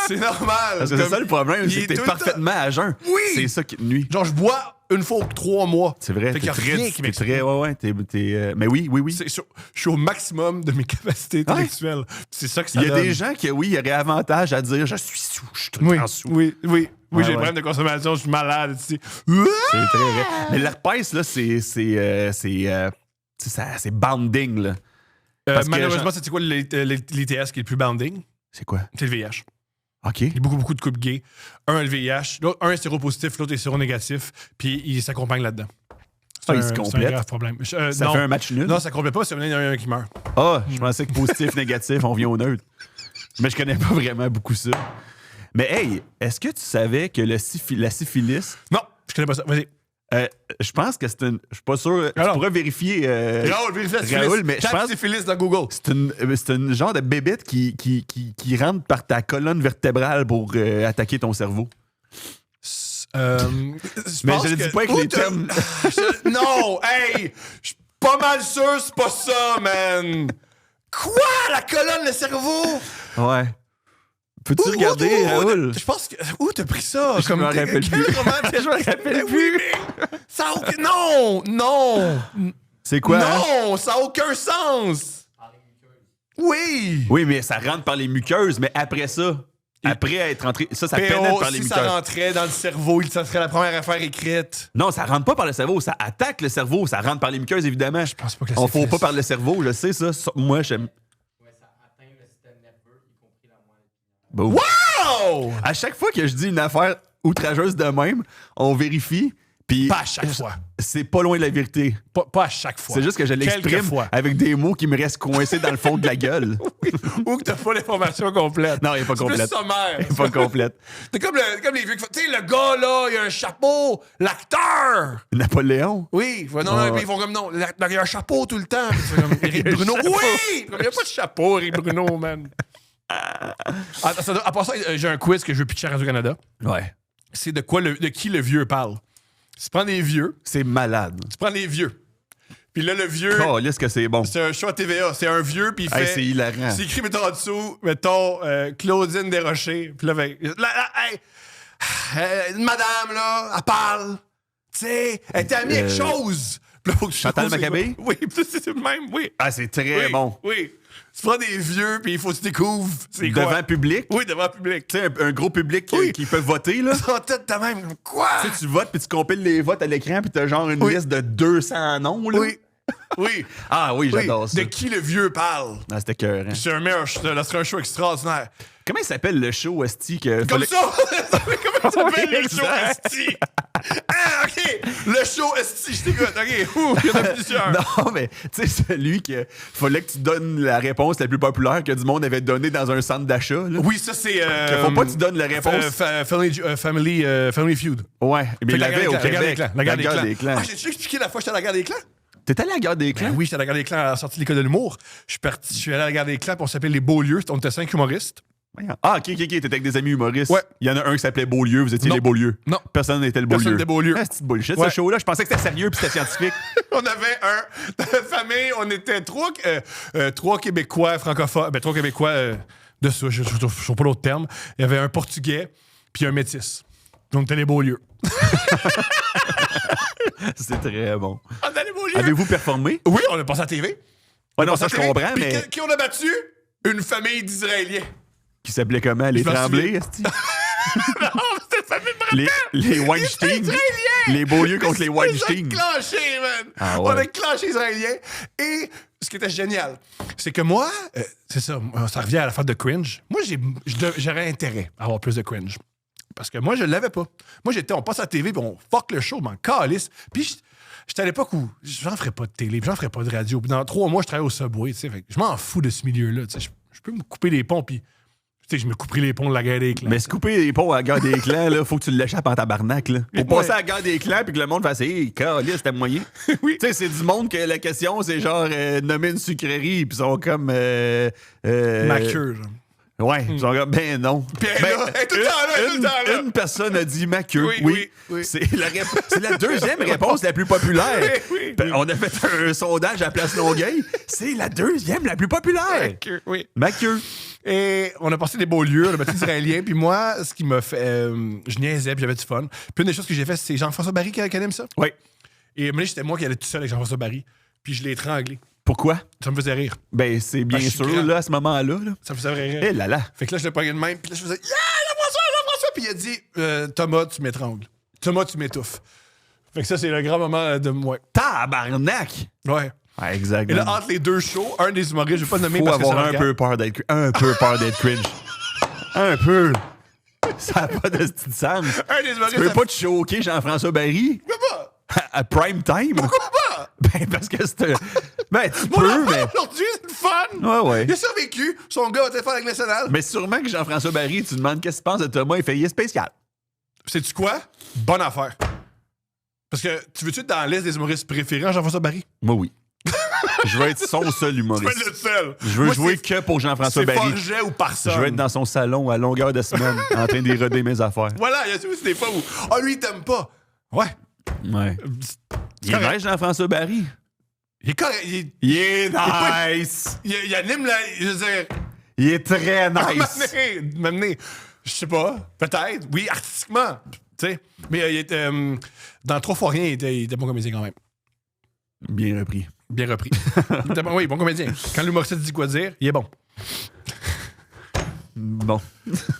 C'est normal. Parce que c'est ça le problème, c'est que t'es parfaitement à jeun. Oui! C'est ça qui te nuit. Genre, je bois une fois ou 3 mois. C'est vrai. Fait qu'il y a rien qui m'explique. Mais oui. Je suis au maximum de mes capacités intellectuelles. C'est ça que ça donne. Il y a donne. des gens qui, oui, il y aurait avantage à dire je suis sous, je suis tout le temps sous. Oui, j'ai des problèmes de consommation, je suis malade. Tu sais. C'est très vrai. Mais l'herpès, là, c'est bounding, là. Malheureusement, c'est quoi l'ITS qui est le plus bounding? C'est quoi? C'est le VIH. OK. Il y a beaucoup de couples gays. Un a le VIH, l'autre, un est séropositif, l'autre est séronégatif, puis ils s'accompagnent là-dedans. Ils se complètent. C'est un grave problème. Ça fait un match nul? Non, ça ne complète pas, c'est un qui meurt. Ah, je pensais que positif, négatif, on vient au neutre. Mais je connais pas vraiment beaucoup ça. Mais hey, est-ce que tu savais que la syphilis... Non, je connais pas ça. Vas-y. Je pense que c'est une... Je suis pas sûr. Tu Alors, pourrais vérifier... Raoul, vérifie la syphilis. Raoul, mais je pense... syphilis dans Google. C'est une genre de bébête qui rentre par ta colonne vertébrale pour attaquer ton cerveau. Mais je le dis pas avec les termes... Non, hey! Je suis pas mal sûr c'est pas ça, man! Quoi? La colonne, le cerveau? Ouais. Peux-tu regarder, Raoul? Je pense que... Où t'as pris ça? Je me rappelle plus. Je me rappelle plus. Ça a aucun... Non! C'est quoi? Non! Ça a aucun sens! Oui! Oui, mais ça rentre par les muqueuses, mais après ça... Après être rentré... Ça pénètre par les si muqueuses. ça rentrait dans le cerveau, ça serait la première affaire écrite. Non, ça rentre pas par le cerveau, ça attaque le cerveau, ça rentre par les muqueuses, évidemment. Je pense pas que on faut pas par le cerveau, je sais ça. Moi, j'aime... Ouais, ça atteint le système nerveux, y compris la moelle. Wow! À chaque fois que je dis une affaire outrageuse de même, on vérifie, puis... Pas à chaque fois. C'est pas loin de la vérité. Pas à chaque fois. C'est juste que je l'exprime Quelquefois. avec des mots qui me restent coincés dans le fond de la gueule. Oui. Ou que t'as pas l'information complète. Non, il est pas complète. C'est plus sommaire. Il est pas complète. C'est comme les vieux qui font... Tu sais, le gars, là, il a un chapeau. L'acteur! Napoléon? Oui. Non, ils font comme non. Il a un chapeau tout le temps. Puis tu fais comme, Éric Il a un Bruno. chapeau. Oui! Il n'y a pas de chapeau, Éric Bruno, man. À part ça, j'ai un quiz que je veux pitcher à Radio-Canada. Ouais. C'est de qui le vieux parle. Tu prends des vieux. C'est malade. Tu prends les vieux. Puis là, le vieux... Oh, là, est-ce que c'est bon? C'est un show à TVA. C'est un vieux, puis il fait... C'est hilarant. C'est écrit, mettons, en dessous, mettons, Claudine Desrochers. Puis là, madame, là, elle parle. Tu sais, elle était amie avec chose. Puis là, faut que tu Chantal trouves c'est Maccabée? quoi. Oui, puis c'est le même, oui. Ah, c'est très Oui, bon. Oui. Tu prends des vieux, puis il faut que tu découvres c'est quoi. Devant public? Oui, devant le public. Tu sais, un gros public Oui. qui peut voter, là. En tête de même, quoi? Tu sais, tu votes, puis tu compiles les votes à l'écran, puis t'as genre une Oui. liste de 200 noms, là. Oui. Oui. Ah oui, j'adore ça. De qui le vieux parle? Ah, c'était cœur, hein. C'est un meilleur, ça serait un show extraordinaire. Comment il s'appelle le show, Esti? Que Comme ça! Comment ça s'appelle Oui, le show exact. Esti? Ah, OK! Le show Esti, je t'écoute. OK, ouh, il y en a plusieurs. Non, mais tu sais, celui que fallait que tu donnes la réponse la plus populaire que du monde avait donnée dans un centre d'achat. Là. Oui, ça, c'est... Que faut pas que tu donnes la réponse. Family Feud. Ouais, mais il l'avait au Québec. La guerre des des clans. Ah, j'ai-tu expliqué la fois que j'étais à la guerre des clans? T'es allé à la guerre des clans? Ben oui, j'étais à la guerre des clans à la sortie de l'école de l'humour. Je suis allé à la guerre des clans, puis on s'appelait les Beaulieu. On était 5 humoristes. Ah, ok, t'étais avec des amis humoristes. Ouais. Il y en a un qui s'appelait Beaulieu, vous étiez Non. les Beaulieu. Non. Personne n'était le Beaulieu. Personne n'était Beaulieu. Ah, c'est bullshit, Ouais. ce show-là. Je pensais que c'était sérieux puis c'était scientifique. On avait dans la famille, on était trois Québécois francophones, trois Québécois de ça, je ne trouve pas l'autre terme. Il y avait un Portugais puis un Métis. Donc, t'es les Beaulieu. C'est très bon. On était les Beaulieu. Avez-vous performé? Oui, on a passé à la TV. Ouais, non, ça je comprends, Puis mais qui on a battu? Une famille d'Israéliens. qui s'appelait comment? Les Je m'en Tremblay, Esti? Non, c'était une famille de Les Weinstein. Les Beaulieu contre les Weinstein. On a clenché, man. Ah ouais. On a clenché les Israéliens. Et ce qui était génial, c'est que moi, c'est ça, ça revient à la fête de cringe. Moi, j'aurais intérêt à avoir plus de cringe. Parce que moi, je l'avais pas. Moi, on passe à la TV, puis on fuck le show, m'en calisse. Puis j'étais à l'époque où j'en ferais pas de télé, puis j'en ferais pas de radio. Puis dans 3 mois, je travaillais au Subway, tu sais. Fait que je m'en fous de ce milieu-là, tu sais. Je peux me couper les ponts, puis tu sais, je me couperai les ponts de la guerre des clans. Mais se couper les ponts à la guerre des clans, là, faut que tu l'échappes en tabarnak, là. Faut passer à la guerre des clans puis que le monde fasse hey, calisse, c'était moyen. Oui. Tu sais, c'est du monde que la question, c'est genre nommer une sucrerie, puis ils sont comme. Maqueux, genre. Ouais, ils sont comme, ben non. Puis elle est là, elle est tout le temps là, elle est tout le temps là. Une personne a dit Maqueux. Oui. C'est la deuxième réponse la plus populaire. Oui. On a fait un sondage à Place Longueuil. C'est la deuxième la plus populaire. Maqueux, oui. Maqueux. Et on a passé des beaux lieux, on a battu Israéliens. Puis moi, ce qui m'a fait. Je niaisais, puis j'avais du fun. Puis une des choses que j'ai fait, c'est Jean-François Barry qui aime ça. Oui. Et moi, c'était moi qui allais tout seul avec Jean-François Barry. Puis je l'ai étranglé. Pourquoi? Ça me faisait rire. Ben, c'est bien Parce que je suis sûr, grand. là, à ce moment-là. Là. Ça me faisait rire. Eh là là. Fait que là, je l'ai pogné de même. Puis là, je faisais Jean-François! Puis il a dit Thomas, tu m'étrangles. Thomas, tu m'étouffes. Fait que ça, c'est le grand moment de moi. Tabarnak! Ouais. Ouais, Et exactement. là, entre les deux shows, un des humoristes, je vais pas le nommer Faut parce que avoir ça un peu peur d'être cringe. Un peu. Un peu. Ça n'a pas de petit sens. Un des Tu humoristes... peux pas te choquer Jean-François Barry Pourquoi pas? à prime time? Pourquoi pas? Ben, parce que c'est... Ben, tu Mon peux, enfant, mais... aujourd'hui, c'est le fun! Ouais. Il a survécu. Son gars va être faire avec national. Mais sûrement que Jean-François Barry, tu demandes qu'est-ce qu'il pense de Thomas, il fait « Il est spécial. Sais-tu quoi? Bonne affaire. Parce que tu veux-tu être dans la liste des humoristes préférés, Jean-François Barry? » Moi, oui. Je veux être son seul Tu veux humoriste. être le seul. Je veux Moi, jouer c'est- que pour Jean-François C'est Barry. Forget ou personne. Je veux être dans son salon à longueur de semaine en train d'éroder mes affaires. Voilà, il y a aussi des fois où... Ah, lui, il t'aime pas. Ouais. Ouais. Il est correct. nice, Jean-François Barry. Il est correct. Il est pas- nice. Il anime la... Je veux dire... Il est très nice. M'amener, je sais pas, peut-être, oui, artistiquement, tu sais. Mais il était, dans Trois fois rien, il était bon comédien quand même. Bien repris. Bien repris. Il était bon, oui, bon comédien. Quand l'humoriste dit quoi dire, il est bon. Bon.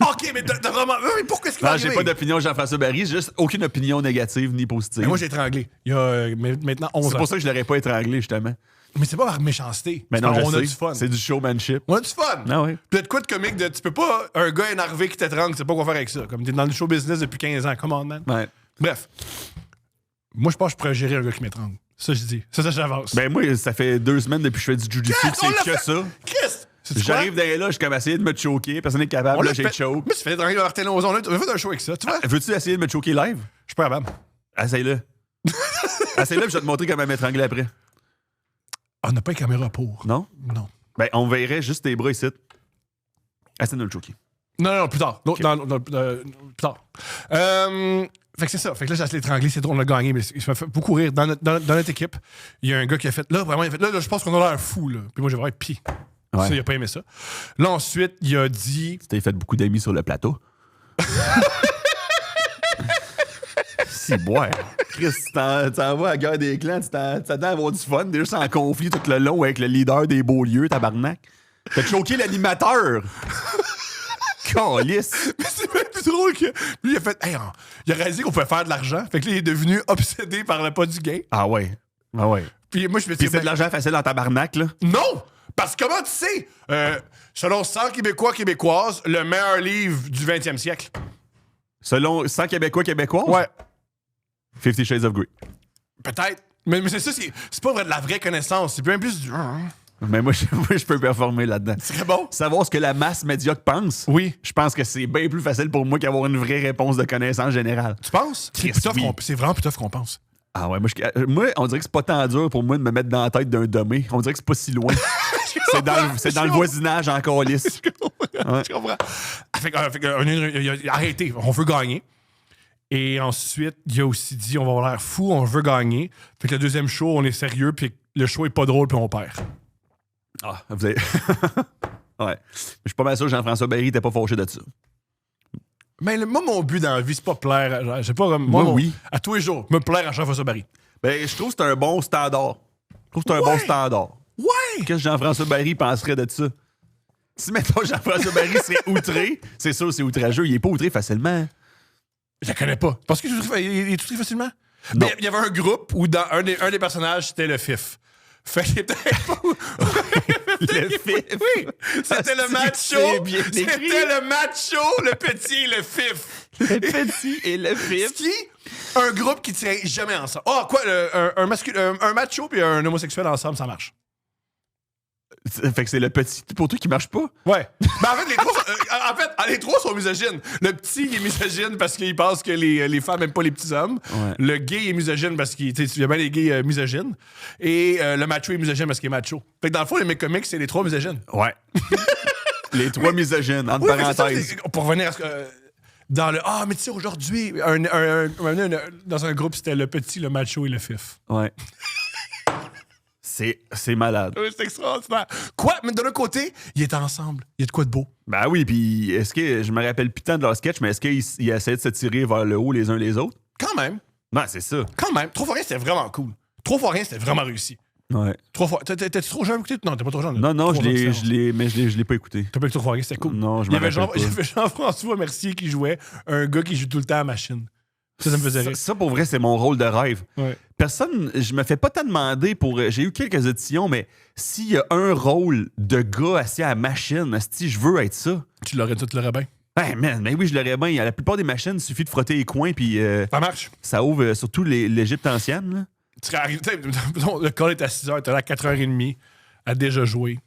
OK, mais t'as vraiment... Mais pourquoi est-ce qu'il va Non, j'ai arriver? pas d'opinion Jean-François Barry, j'ai juste aucune opinion négative ni positive. Mais moi, j'ai étranglé. Il y a maintenant 11 C'est ans. pour ça que je l'aurais pas étranglé, justement. Mais c'est pas par méchanceté. Mais C'est non, par- je on a sais. du fun. C'est du showmanship. On a du fun. Ah oui. Puis de quoi de comique de... Tu peux pas... Un gars énervé qui t'étrangle, tu sais pas quoi faire avec ça. Comme t'es dans le show business depuis 15 ans. Come on, man. Ouais. Bref. Moi, je pense que je pourrais gérer un gars qui m'étrangle. Ça, je dis. Ça, j'avance. Ben moi, ça fait 2 semaines depuis que je fais du jujitsu que On l'a c'est que fait. ça. Chris! Sais-tu quoi? J'arrive derrière là, je suis comme essayer de me choquer, personne n'est On capable, là l'a j'ai fait. choke. Mais tu fais étrangler Martin Lozon. On a fait un show avec ça. Tu vois? Veux-tu essayer de me choquer live? Je suis pas capable. Essaye-le. Essaye-le, puis je vais te montrer comment m'étrangler après. Ah, on n'a pas une caméra pour. Non? Non. Ben, on verrait juste tes bras ici. Essaye de me choquer. Non, plus tard. Non, plus tard. Fait que c'est ça. Fait que là, j'ai essayé d'étrangler. C'est drôle, on a gagné. Mais ça m'a fait beaucoup rire. Dans notre équipe, il y a un gars qui a fait. Là, vraiment, il a fait. Là, je pense qu'on a l'air fou, là. Puis moi, j'ai vraiment pis. Ouais. Ça, il a pas aimé ça. Là, ensuite, il a dit. Tu t'es fait beaucoup d'amis sur le plateau. Si, boire. Chris, tu t'en vas à la guerre des clans, tu t'attends à avoir du fun. T'es juste en conflit tout le long avec le leader des Beaulieu, tabarnak. T'as choqué l'animateur. Calice. Mais c'est même plus drôle que. Lui, il a fait. Hey, il a réalisé qu'on pouvait faire de l'argent. Fait que là, il est devenu obsédé par le pas du gain. Ah ouais. Ah ouais. Puis moi, je me Puis suis c'est de l'argent facile en tabarnak, là. Non! Parce que comment tu sais? Selon 100 Québécois, Québécoises, le meilleur livre du 20e siècle. Selon 100 Québécois, Québécoises? Ouais. 50 Shades of Grey. Peut-être. Mais c'est ça, c'est pas vrai de la vraie connaissance. C'est bien plus du. Mais moi, je peux performer là-dedans. C'est très bon. Savoir ce que la masse médiocre pense, Oui. je pense que c'est bien plus facile pour moi qu'avoir une vraie réponse de connaissance générale. Tu penses? C'est Yes, plus tough oui. c'est vraiment plus tough qu'on pense. Ah ouais, moi, on dirait que c'est pas tant dur pour moi de me mettre dans la tête d'un domé. On dirait que c'est pas si loin. c'est dans le voisinage encore lisse. Je comprends. Fait que, il a arrêté. On veut gagner. Et ensuite, il a aussi dit on va avoir l'air fou, on veut gagner. Fait que le deuxième show, on est sérieux, puis le show est pas drôle, puis on perd. Ah, vous avez. Ouais. Je suis pas mal sûr que Jean-François Barry était pas fâché de ça. Mais moi, mon but dans la vie, c'est pas plaire. Je sais pas, Moi, oui. À tous les jours, me plaire à Jean-François Barry. Ben, je trouve que c'est un bon standard. Je trouve que c'est un bon standard. Ouais! Qu'est-ce que Jean-François Barry penserait de ça? Si, mettons, Jean-François Barry serait outré, c'est sûr, c'est outrageux. Il est pas outré facilement. Je la connais pas. Parce qu'il est tout très facilement. Non. Mais il y avait un groupe où dans un des personnages, c'était le FIF. Fait qu'il était pas. Le FIF. Oui! C'était le macho. C'est bien écrit. C'était le macho, le petit et le FIF. Le petit et le fif. Qui? Un groupe qui tient jamais ensemble. Ah, quoi? Un macho puis un homosexuel ensemble, ça marche. Fait que c'est le petit pour toi qui marche pas? Ouais. Ben en fait, les trois sont misogynes. Le petit, il est misogyne parce qu'il pense que les femmes n'aiment pas les petits hommes. Ouais. Le gay est misogyne parce qu'il y a bien les gays misogynes. Et le macho est misogyne parce qu'il est macho. Fait que dans le fond, les mecs comiques, c'est les trois misogynes. Ouais. Les trois misogynes, entre Oui, fait que c'est parenthèses. ça, pour revenir à ce que. Dans le. Ah, mais tu sais, aujourd'hui, dans un groupe, c'était le petit, le macho et le fif. Ouais. C'est malade. Oui, c'est extraordinaire. Quoi? Mais de l'autre côté, ils étaient ensemble. Il y a de quoi de beau? Ben oui, puis est-ce que je me rappelle plus tant de leur sketch, mais est-ce qu'ils essaient de se tirer vers le haut les uns les autres? Quand même. Non, c'est ça. Quand même. Trois fois rien, c'était vraiment cool. Trois fois rien, c'était vraiment réussi. Ouais. Trois fois. T'es-tu trop jeune à écouter? Non, t'es pas trop jeune. Non, Trois ans, je l'ai pas écouté. T'as pas écouté Trois fois rien, c'était cool. Non, je Il me y avait rappelle pas. Jean-François Mercier qui jouait un gars qui joue tout le temps à la machine. Ça me faisait rire. Ça, pour vrai, c'est mon rôle de rêve. Ouais. Personne, je me fais pas tant demander pour. J'ai eu quelques auditions, mais s'il y a un rôle de gars assis à la machine, asti, je veux être ça. Tu l'aurais bien. Hey, man, mais oui, je l'aurais bien. À la plupart des machines, il suffit de frotter les coins, puis Ça marche. ça ouvre surtout l'Égypte ancienne. Là. Tu serais arrivé, le call est à 6h, t'es là à 4h30 à déjà jouer.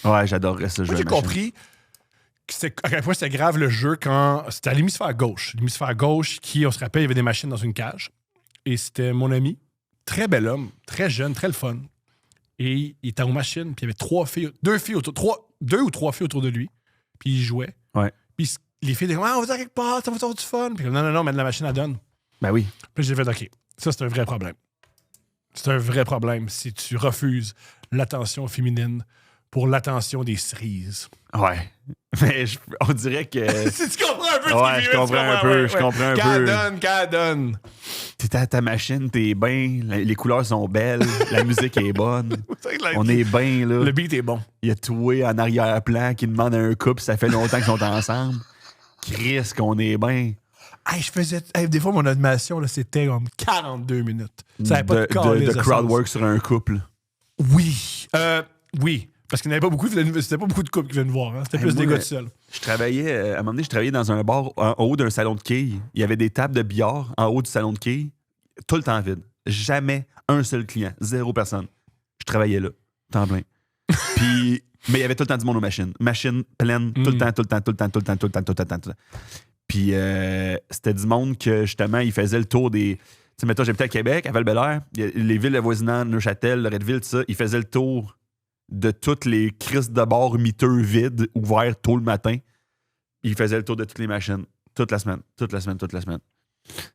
Ouais, j'adorerais ce jeu. Moi, j'ai compris à quel point c'était grave le jeu quand c'était à l'hémisphère gauche. L'hémisphère gauche, qui, on se rappelle, il y avait des machines dans une cage. Et c'était mon ami, très bel homme, très jeune, très le fun. Et il était aux machines, puis il y avait deux ou trois filles autour de lui. Puis il jouait. Ouais. Puis les filles disaient, on va dire quelque part, ça va avoir du fun. Puis non, mais la machine, elle donne. Ben oui. Puis j'ai fait, OK, ça, c'est un vrai problème. C'est un vrai problème si tu refuses l'attention féminine pour l'attention des cerises. Ouais. Mais on dirait que. Si tu comprends un peu Ouais, je comprends un peu. Je comprends un peu. Qu'elle donne. T'es à ta machine, t'es bien. Les couleurs sont belles. La musique est bonne. On est bien, là. Le beat est bon. Il y a Toué en arrière-plan qui demande à un couple, ça fait longtemps qu'ils sont ensemble. Chris, qu'on est bien. Hey, des fois, mon animation, là, c'était comme 42 minutes. Ça n'avait pas de calice de de crowd sens. work sur un couple. Oui. Oui. Parce qu'il n'y avait pas beaucoup, c'était pas beaucoup de couples qui venaient me voir. Hein. C'était plus des gars tout seuls. Je travaillais, à un moment donné, je travaillais dans un bar en haut d'un salon de quilles. Il y avait des tables de billard en haut du salon de quilles, tout le temps vide. Jamais un seul client, 0 personne. Je travaillais là, temps plein. Puis, mais il y avait tout le temps du monde aux machines. Machines pleines, tout le temps. Puis, c'était du monde que, justement, il faisait le tour des... Tu sais, mettons, j'habitais à Québec, à Val-Bélair, les villes avoisinantes, Neuchâtel, Loretteville, tout ça, il faisait le tour de toutes les crises de bord miteux vides, ouverts tôt le matin. Il faisait le tour de toutes les machines, toute la semaine.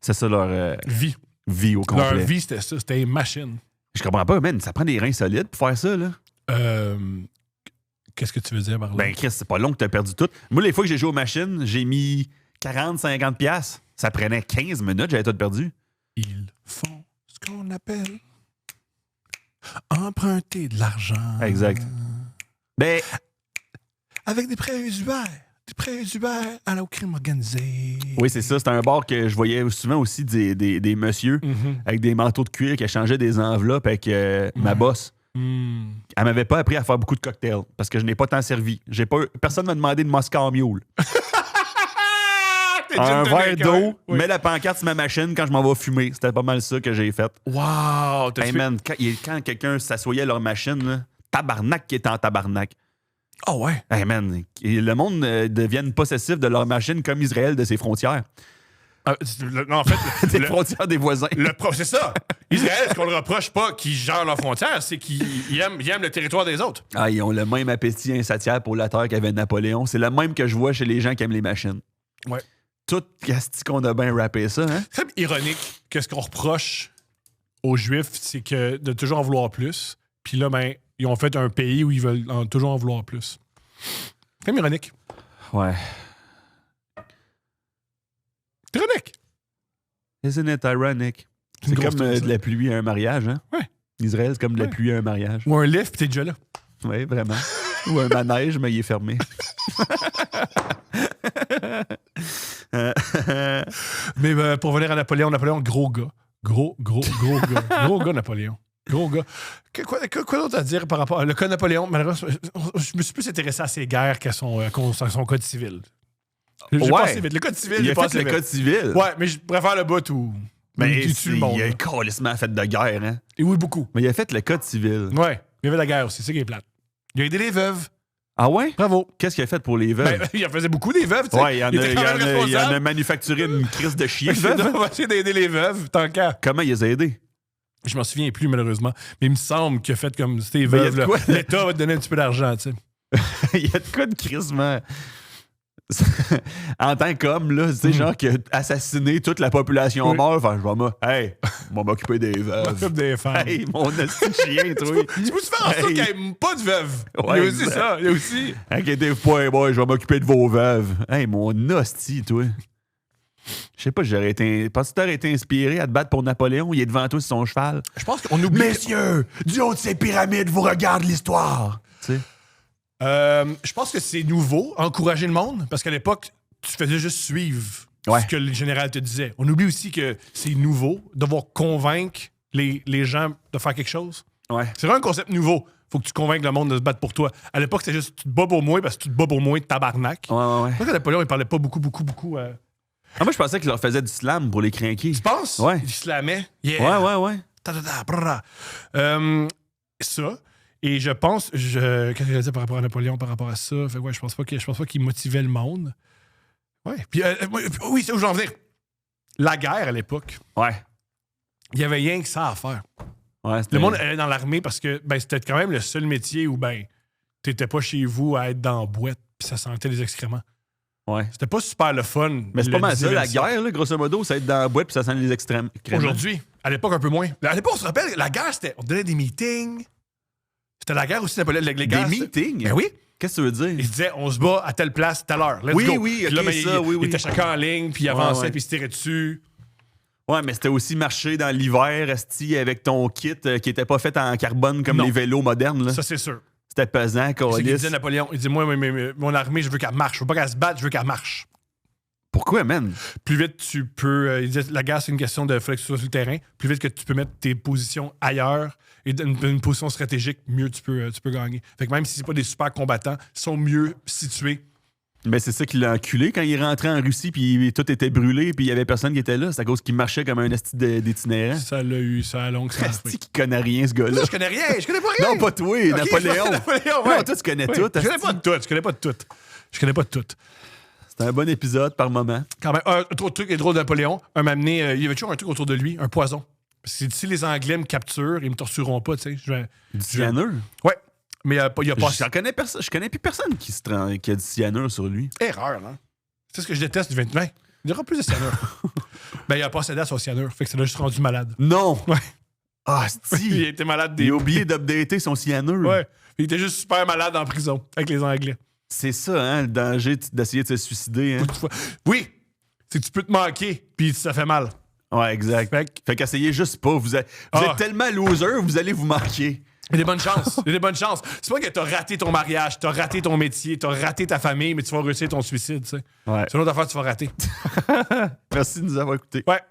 C'est ça leur vie au complet. Leur vie, c'était ça. C'était une machine. Je comprends pas, man. Ça prend des reins solides pour faire ça, là. Qu'est-ce que tu veux dire par là? Ben, Chris, c'est pas long que t'as perdu tout. Moi, les fois que j'ai joué aux machines, j'ai mis 40-50$. Ça prenait 15 minutes, j'avais tout perdu. Ils font ce qu'on appelle emprunter de l'argent. Exact. Ben, avec des prêts usuaires. Des prêts usuaires au crime organisé. oui, c'est ça. C'était un bar que je voyais souvent aussi des messieurs avec des manteaux de cuir qui échangeaient des enveloppes avec ma boss. Elle m'avait pas appris à faire beaucoup de cocktails parce que je n'ai pas tant servi. Personne m'a demandé de Moscow Mule. Un verre d'eau, mets la pancarte sur ma machine quand je m'en vais fumer. C'était pas mal ça que j'ai fait. Wow! Hey man, quand quelqu'un s'assoyait à leur machine, là, tabarnak qui est en tabarnak. Oh ouais? Hey man, le monde devient possessif de leur machine comme Israël de ses frontières. Non, en fait... des frontières des voisins. C'est ça! Israël, ce qu'on le reproche pas qu'ils gèrent leurs frontières, c'est qu'ils aiment le territoire des autres. Ah, ils ont le même appétit insatiable pour la terre qu'avait Napoléon. C'est le même que je vois chez les gens qui aiment les machines. Ouais. Tout ce qu'on a bien rappé ça, hein? C'est ironique que ce qu'on reproche aux Juifs, c'est que de toujours en vouloir plus. Puis là, ben, ils ont fait un pays où ils veulent toujours en vouloir plus. C'est comme ironique. Ouais. C'est ironique. Isn't it ironic? C'est comme de la pluie à un mariage, hein? Ouais. Israël, c'est comme de la pluie à un mariage. Ou un lift, pis t'es déjà là. Oui, vraiment. Ou un manège, mais il est fermé. Mais pour venir à Napoléon, gros gars. Gros gars. Gros gars, Napoléon. Gros gars. Quoi d'autre à dire par rapport à le cas de Napoléon? Malheureusement, je me suis plus intéressé à ses guerres qu'à son code civil. J'ai passé vite. Le code civil, il a fait le code civil. Ouais, mais je préfère le bout où il tue le monde. Il a calissement fait de guerre, hein? Et oui, beaucoup. Mais il a fait le code civil. Ouais, il y avait la guerre aussi, c'est ça qui est plate. Il a aidé les veuves. Ah ouais? Bravo. Qu'est-ce qu'il a fait pour les veuves? Ben, il en faisait beaucoup des veuves, tu sais. Ouais, il en a manufacturé une crise de chien. On va essayer d'aider les veuves, tant qu'à. Comment il les a aidés? Je m'en souviens plus, malheureusement. Mais il me semble qu'il a fait comme c'était veuve. L'État va te donner un petit peu d'argent, tu sais. Il y a de quoi de crissement. En tant qu'homme, là, tu sais, genre qui a assassiné toute la population morte, enfin, je vais m'occuper des veuves. M'occupe des femmes. Hey, mon hostie de chien, toi. Tu peux faire en sorte qu'il n'y ait pas de veuves. Ouais, il y a aussi ça. Il y a aussi. Inquiétez-vous pas, boy, je vais m'occuper de vos veuves. Hey, mon hostie, toi. Je sais pas, penses-tu que t'aurais été inspiré à te battre pour Napoléon? Il est devant toi sur son cheval. Je pense qu'on oublie. Messieurs, du haut de ces pyramides, vous regarde l'histoire. Tu sais? Je pense que c'est nouveau, encourager le monde, parce qu'à l'époque, tu faisais juste suivre ce que le général te disait. On oublie aussi que c'est nouveau, devoir convaincre les gens de faire quelque chose. Ouais. C'est vraiment un concept nouveau. Faut que tu convainques le monde de se battre pour toi. À l'époque, c'était juste tu te bats pour moi parce que tu te bats pour moi, tabarnak. Ouais. Je crois que Napoléon, il parlait pas beaucoup. Moi, je pensais qu'il leur faisait du slam pour les crinquer. Tu penses? Ouais. Il slamait. Yeah. Ouais. Ça. Et je pense, qu'est-ce que je disais par rapport à Napoléon, par rapport à ça? Fait que je pense pas qu'il motivait le monde. Ouais. Puis, oui, c'est où je veux en venir. La guerre à l'époque, Ouais. il y avait rien que ça à faire. Ouais, Le monde allait dans l'armée parce que c'était quand même le seul métier où t'étais pas chez vous à être dans la boîte puis ça sentait les excréments. Ouais. C'était pas super le fun. Mais c'est pas mal ça, la 19e. guerre, là, grosso modo, ça va être dans la boîte puis ça sent les extrêmes. Aujourd'hui, à l'époque, un peu moins. À l'époque, on se rappelle, la guerre, on donnait des meetings. C'était la guerre aussi, Napoléon. Les guerres, Des meetings? Ben oui. Qu'est-ce que tu veux dire? Ils se disaient, on se bat à telle place, telle heure. Let's Oui, go. oui, Puis là, ok, ben, ça, oui. Ils étaient chacun en ligne, puis ils avançaient, puis ils se tiraient dessus. Ouais, mais c'était aussi marcher dans l'hiver, esti, avec ton kit qui était pas fait en carbone comme Non. les vélos modernes. Là. Ça, c'est sûr. C'était pesant, C'est ce qu'il câlisse. disait Napoléon. Il dit, moi, mon armée, je veux qu'elle marche. Je veux pas qu'elle se batte, je veux qu'elle marche. Pourquoi, man? Plus vite tu peux. Il disait, la guerre, c'est une question de fallait que tu sois sur le terrain. Plus vite que tu peux mettre tes positions ailleurs et une position stratégique, mieux tu peux gagner. Fait que même si c'est pas des super combattants, ils sont mieux situés. Mais c'est ça qui l'a enculé quand il est rentré en Russie puis tout était brûlé puis il y avait personne qui était là. C'est à cause qu'il marchait comme un esti d'itinérant. Ça l'a eu, ça a long, ça a Esti qui connaît rien, ce gars-là. Je connais rien, je connais pas rien. Non, pas toi, Ok, Napoléon. Napoléon, ouais. Non, toi, tu connais Ouais. tout. Je connais esti. pas de tout, je connais pas de tout. Je connais pas de tout. C'est un bon épisode par moment. Quand même, un autre truc est drôle de Napoléon. Un m'a amené, il y avait toujours un truc autour de lui, un poison. Si les Anglais me capturent, ils me tortureront pas, tu sais. Du cyanure. Ouais. Mais il y a pas. Je connais plus personne qui a du cyanure sur lui. Erreur, hein? C'est ce que je déteste du 29. Il y aura plus de cyanure. Ben, il a pas cédé à son cyanure. Fait que ça l'a juste rendu malade. Non! Ouais. Ah, Il si! était malade Il a oublié d'updater son cyanure. Ouais. Il était juste super malade en prison avec les Anglais. C'est ça, hein, le danger d'essayer de se suicider. Hein? Oui! C'est que tu peux te manquer, puis ça fait mal. Ouais, exact. Fait qu'essayez juste pas. Vous êtes tellement loser, vous allez vous manquer. Il y a des bonnes chances. Il y a des bonnes chances. C'est pas que t'as raté ton mariage, t'as raté ton métier, t'as raté ta famille, mais tu vas réussir ton suicide, tu sais. Ouais. C'est une autre affaire que tu vas rater. Merci de nous avoir écoutés. Ouais.